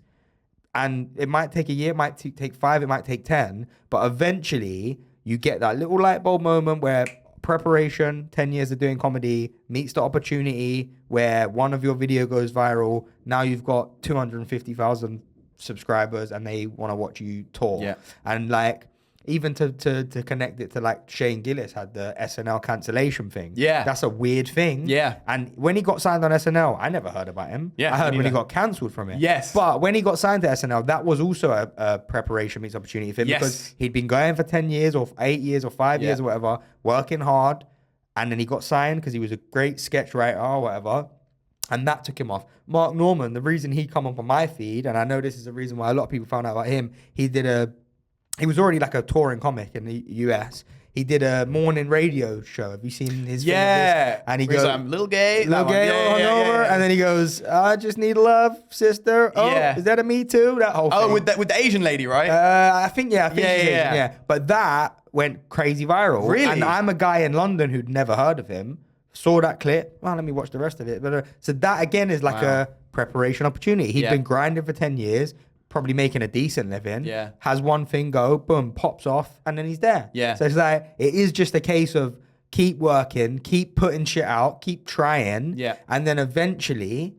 and it might take a year, it might take 5, it might take 10, but eventually you get that little light bulb moment where preparation, 10 years of doing comedy meets the opportunity where one of your video goes viral. Now you've got 250,000 subscribers and they want to watch you tour. Yeah. And like, even to connect it to like Shane Gillis had the SNL cancellation thing. Yeah. That's a weird thing. Yeah. And when he got signed on SNL, I never heard about him. Yeah. I heard when he got cancelled from it. Yes. But when he got signed to SNL, that was also a preparation meets opportunity for him because he'd been going for 10 years or 8 years or 5 years or whatever, working hard. And then he got signed because he was a great sketch writer or whatever. And that took him off. Mark Norman, the reason he come up on my feed, and I know this is the reason why a lot of people found out about him, he was already like a touring comic in the US. He did a morning radio show. Have you seen his? Yeah. And he goes, "I'm little gay, over," and then he goes, "I just need love, sister." Oh, is that a Me Too? That whole thing. Oh, with the Asian lady, right? I think she's Asian. But that went crazy viral. Really? And I'm a guy in London who'd never heard of him. Saw that clip. Well, let me watch the rest of it. But so that again is like a preparation opportunity. He'd been grinding for 10 years. Probably making a decent living, has one thing go, boom, pops off, and then he's there. Yeah. So it's like, it is just a case of keep working, keep putting shit out, keep trying, and then eventually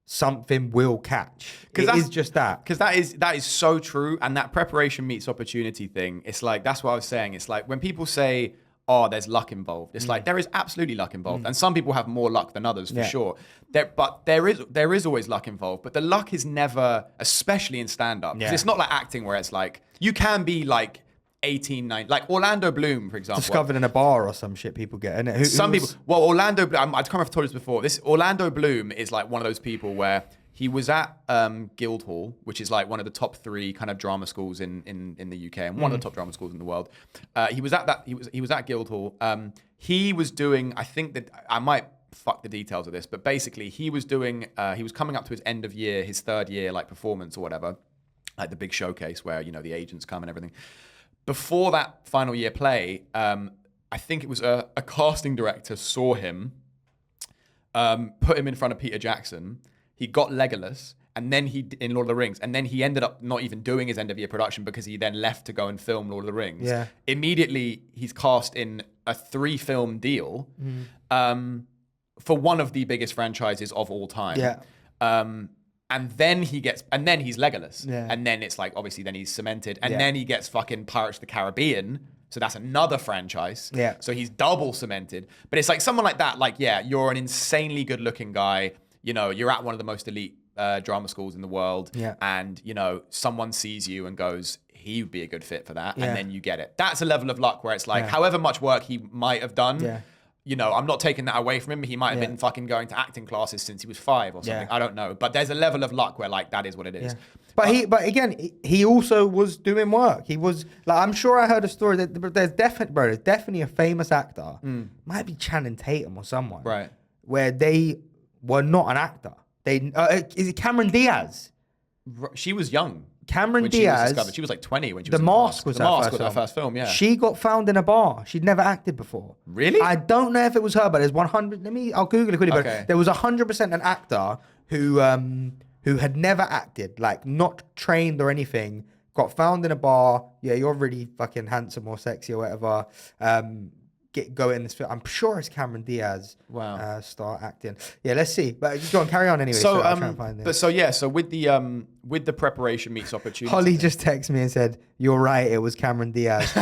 something will catch. It is just that. Because that is so true, and that preparation meets opportunity thing, it's like, that's what I was saying. It's like, when people say, oh, there's luck involved. It's like, there is absolutely luck involved. And some people have more luck than others, for sure. But there is always luck involved. But the luck is never, especially in stand-up, because it's not like acting where it's like, you can be like 18, 19, like Orlando Bloom, for example. Discovered in a bar or some shit people get, innit? Some people, well, Orlando Bloom, I can't remember if I've told you this before. This Orlando Bloom is like one of those people where he was at Guildhall, which is like one of the top 3 kind of drama schools in the UK and one of the top drama schools in the world. He was at Guildhall. He was doing, I think that I might fuck the details of this, but basically he was coming up to his end of year, his 3rd year like performance or whatever, like the big showcase where, you know, the agents come and everything. Before that final year play, I think it was a casting director saw him, put him in front of Peter Jackson. He got Legolas, and then in Lord of the Rings, and then he ended up not even doing his end of year production because he then left to go and film Lord of the Rings. Yeah. Immediately, he's cast in a 3-film deal for one of the biggest franchises of all time. Yeah. And then he's Legolas. Yeah. And then it's like, obviously, then he's cemented. And then he gets fucking Pirates of the Caribbean. So that's another franchise. Yeah. So he's double cemented. But it's like someone like that, like, yeah, you're an insanely good looking guy. You know, you're at one of the most elite drama schools in the world. Yeah. And, you know, someone sees you and goes, he would be a good fit for that. Yeah. And then you get it. That's a level of luck where it's like, however much work he might have done, you know, I'm not taking that away from him. He might have been fucking going to acting classes since he was 5 or something. I don't know. But there's a level of luck where like, that is what it is. Yeah. But again, he also was doing work. He was like, I'm sure I heard a story that there's definitely a famous actor, might be Channing Tatum or someone, right? Where they were not an actor. Is it Cameron Diaz? She was young. Cameron when she was Diaz, discovered. She was like 20 when she The was in Mask was The her Mask first was film. her first film, yeah. She got found in a bar. She'd never acted before. Really? I don't know if it was her, but there's 100. I'll Google it quickly. Okay. But there was 100% an actor who had never acted, like not trained or anything. Got found in a bar. Yeah, you're really fucking handsome or sexy or whatever. Go in this film. I'm sure it's Cameron Diaz. Wow. Start acting. Yeah, let's see. But go on, carry on anyway. So, I'll try and find it. so with the preparation meets opportunity. Holly just texted me and said, "You're right, it was Cameron Diaz."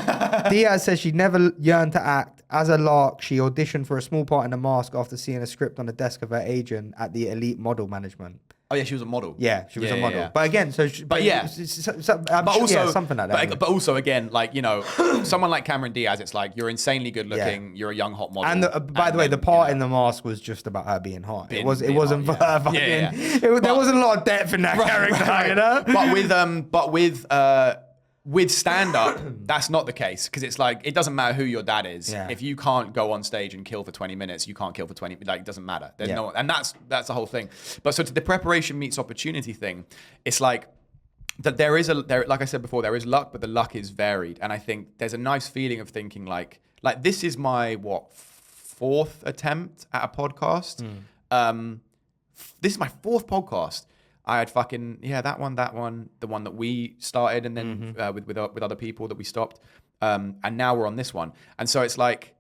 Diaz says she never yearned to act. As a lark, she auditioned for a small part in The Mask after seeing a script on the desk of her agent at the Elite Model Management. Oh yeah, she was a model. Yeah, she was a model. Yeah. But again, something like that. But also, again, like, you know, someone like Cameron Diaz, it's like you're insanely good looking. You're a young hot model. And by the way, the part in The Mask was just about her being hot. It wasn't for her fucking. There wasn't a lot of depth in that character, you know. But with stand up, that's not the case, because it's like it doesn't matter who your dad is. Yeah. If you can't go on stage and kill for 20 minutes, you can't kill for 20. Like, it doesn't matter. There's no, and that's the whole thing. But so to the preparation meets opportunity thing, it's like that there like I said before, there is luck, but the luck is varied, and I think there's a nice feeling of thinking like this is my fourth attempt at a podcast. This is my fourth podcast. I had that one, the one that we started, and then with other people that we stopped, and now we're on this one. And so it's like,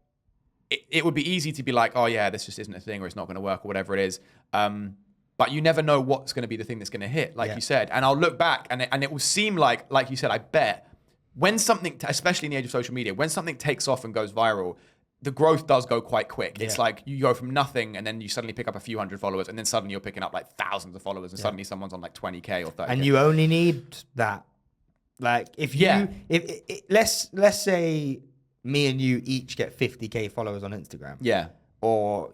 it would be easy to be like, oh yeah, this just isn't a thing, or it's not going to work, or whatever it is. But you never know what's going to be the thing that's going to hit, like you said. And I'll look back, and it will seem like you said, I bet when something, especially in the age of social media, when something takes off and goes viral, the growth does go quite quick. It's like you go from nothing, and then you suddenly pick up a few hundred followers, and then suddenly you're picking up like thousands of followers, and suddenly someone's on like 20K or 30K. And you only need that. Like if let's say me and you each get 50K followers on Instagram. Yeah. Or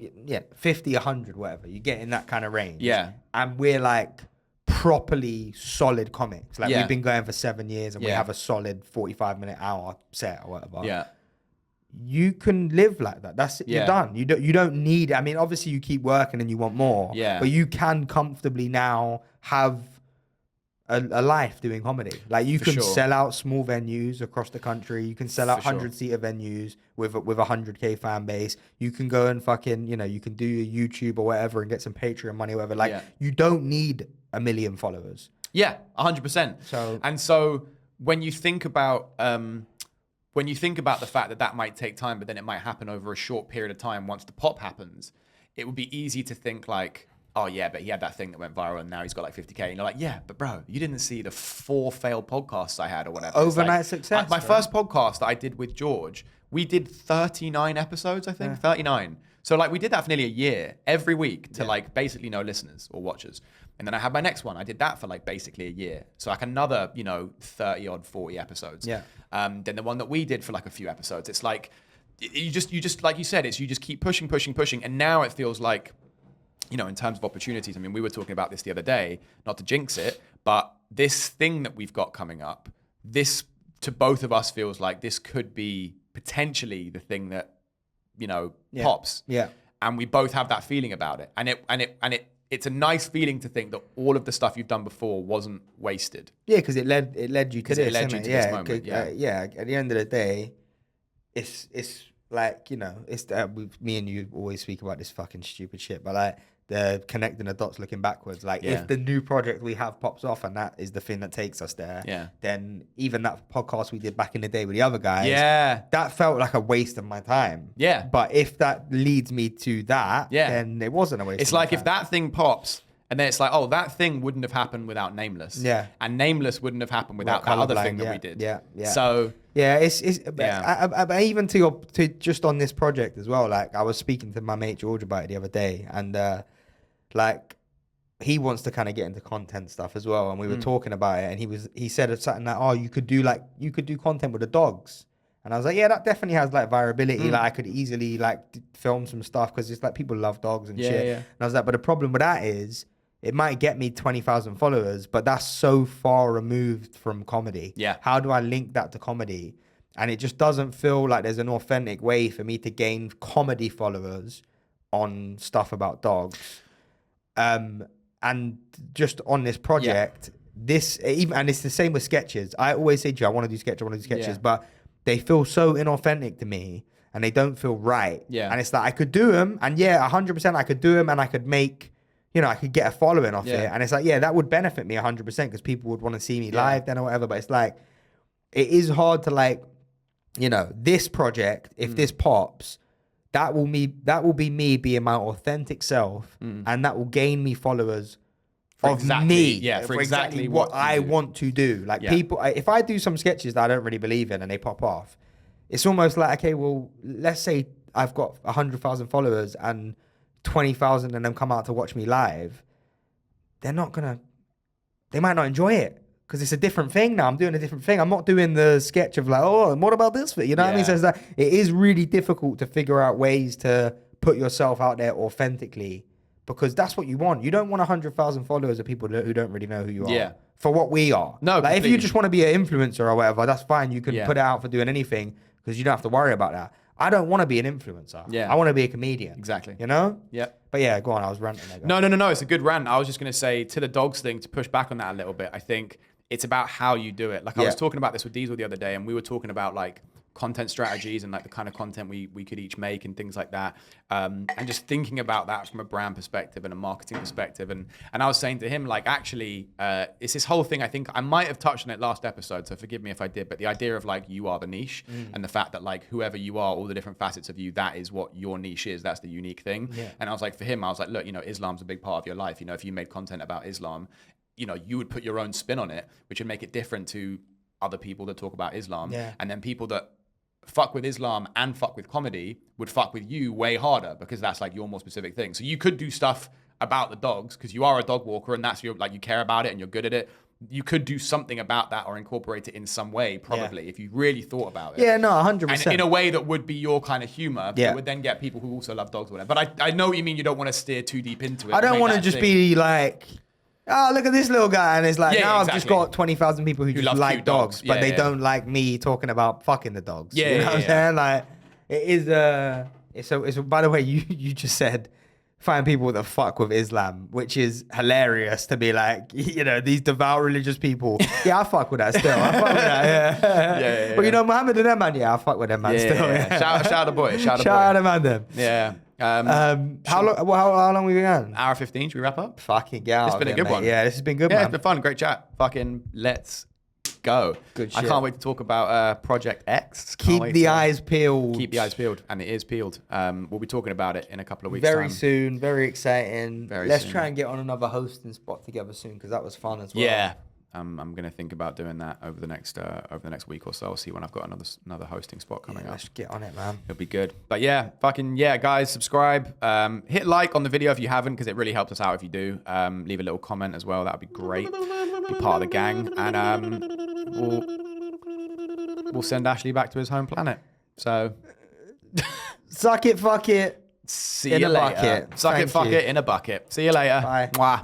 50, 100, whatever. You get in that kind of range. Yeah. And we're like properly solid comics. Like we've been going for 7 years, and we have a solid 45-minute hour set or whatever. Yeah. You can live like that. That's it. You're done. You don't need. I mean, obviously you keep working and you want more. Yeah. But you can comfortably now have a life doing comedy. Like you can sell out small venues across the country. You can sell out 100-seater venues with a 100K fan base. You can go and fucking, you can do your YouTube or whatever and get some Patreon money or whatever. Like you don't need 1 million followers. Yeah, 100%. So when you think about the fact that might take time, but then it might happen over a short period of time once the pop happens, it would be easy to think like, oh yeah, but he had that thing that went viral and now he's got like 50K. And you're like, yeah, but bro, you didn't see the 4 failed podcasts I had or whatever. Overnight success. My first podcast that I did with George, we did 39 episodes, I think, 39. So like we did that for nearly a year, every week to like basically no listeners or watchers. And then I had my next one. I did that for like basically a year. So like another, 30 odd, 40 episodes. Yeah. Then the one that we did for like a few episodes, it's like, you just like you said, you just keep pushing. And now it feels like, in terms of opportunities, I mean, we were talking about this the other day, not to jinx it, but this thing that we've got coming up, this to both of us feels like this could be potentially the thing that, pops. Yeah. And we both have that feeling about it. And it's a nice feeling to think that all of the stuff you've done before wasn't wasted. Yeah, because it led you to this. It led you to this moment. At the end of the day, it's like, me and you always speak about this fucking stupid shit, but like the connecting the dots, looking backwards. Like if the new project we have pops off and that is the thing that takes us there, then even that podcast we did back in the day with the other guys, that felt like a waste of my time. Yeah. But if that leads me to that, then it wasn't a waste. It's like if that thing pops, and then it's like, oh, that thing wouldn't have happened without Nameless. Yeah. And Nameless wouldn't have happened without that other thing that we did. Yeah. So I even to just on this project as well. Like I was speaking to my mate George about it the other day, and like he wants to kind of get into content stuff as well. And we were talking about it, and he said something like, oh, you could do content with the dogs. And I was like, yeah, that definitely has like variability. Like I could easily like film some stuff because it's like people love dogs and shit. Yeah. And I was like, but the problem with that is it might get me 20,000 followers, but that's so far removed from comedy. Yeah. How do I link that to comedy? And it just doesn't feel like there's an authentic way for me to gain comedy followers on stuff about dogs. And just on this project, this even, and it's the same with sketches. I always say to you, I want to do sketches, Yeah. but they feel so inauthentic to me and they don't feel right. Yeah. And it's like, I could do them, and 100% I could do them, and I could make, I could get a following off it. And it's like, that would benefit me 100% because people would want to see me live then or whatever. But it's like, it is hard to like, this project, if this pops, that will be me being my authentic self, and that will gain me followers of me. Yeah, for exactly what I want to do. Like people, if I do some sketches that I don't really believe in and they pop off, it's almost like, okay, well, let's say I've got 100,000 followers and 20,000 of them come out to watch me live. They might not enjoy it because it's a different thing now. I'm doing a different thing. I'm not doing the sketch of like, oh, and what about this? You know what I mean? So it's like, it is really difficult to figure out ways to put yourself out there authentically, because that's what you want. You don't want 100,000 followers of people who don't really know who you are. Yeah. For what we are. No, like if you just want to be an influencer or whatever, that's fine. You can put it out for doing anything because you don't have to worry about that. I don't want to be an influencer. Yeah. I want to be a comedian. Exactly. You know? Yeah. But yeah, go on. I was ranting there. No. It's a good rant. I was just going to say, to the dogs thing, to push back on that a little bit, I think it's about how you do it. Like I was talking about this with Diesel the other day, and we were talking about like content strategies and like the kind of content we could each make and things like that. And just thinking about that from a brand perspective and a marketing perspective. And I was saying to him, like, actually, it's this whole thing. I think I might have touched on it last episode, so forgive me if I did, but the idea of like, you are the niche and the fact that like whoever you are, all the different facets of you, that is what your niche is. That's the unique thing. Yeah. And I was like, for him, I was like, look, Islam's a big part of your life. If you made content about Islam, you would put your own spin on it, which would make it different to other people that talk about Islam. Yeah. And then people that fuck with Islam and fuck with comedy would fuck with you way harder because that's like your more specific thing. So you could do stuff about the dogs because you are a dog walker and that's you care about it and you're good at it. You could do something about that or incorporate it in some way, probably, if you really thought about it. Yeah, no, 100%. And in a way that would be your kind of humor, but would then get people who also love dogs or whatever. But I know what you mean. You don't want to steer too deep into it. I don't want to just be like, oh, look at this little guy. And it's like, I've just got 20,000 people who just like dogs, but they don't like me talking about fucking the dogs. Yeah, you know what I'm saying? Like, it is it's by the way, you just said, find people that fuck with Islam, which is hilarious to be like, these devout religious people. Yeah, I fuck with that still. I fuck with that, yeah. But Muhammad and them, man, I fuck with them, man, still. Yeah. Shout out the boy. Shout out the man, them. Yeah. How long we been on? Hour 15, should we wrap up? Fucking get out. It's been a good one. Yeah, this has been good, man. It's been fun. Great chat. Fucking let's go. Good shit. I can't wait to talk about Project X. Keep the eyes peeled. Keep the eyes peeled and the ears peeled. We'll be talking about it in a couple of weeks' Very time. soon. Very exciting. Let's try and get on another hosting spot together soon because that was fun as well. Yeah. I'm going to think about doing that over the next week or so. I'll see when I've got another hosting spot coming up. Let's get on it, man. It'll be good. But guys, subscribe. Hit like on the video if you haven't, because it really helps us out if you do. Leave a little comment as well. That would be great. Be part of the gang. And we'll send Ashley back to his home planet. So suck it, fuck it. See you later. Suck it, fuck it in a bucket. See you later. Bye. Mwah.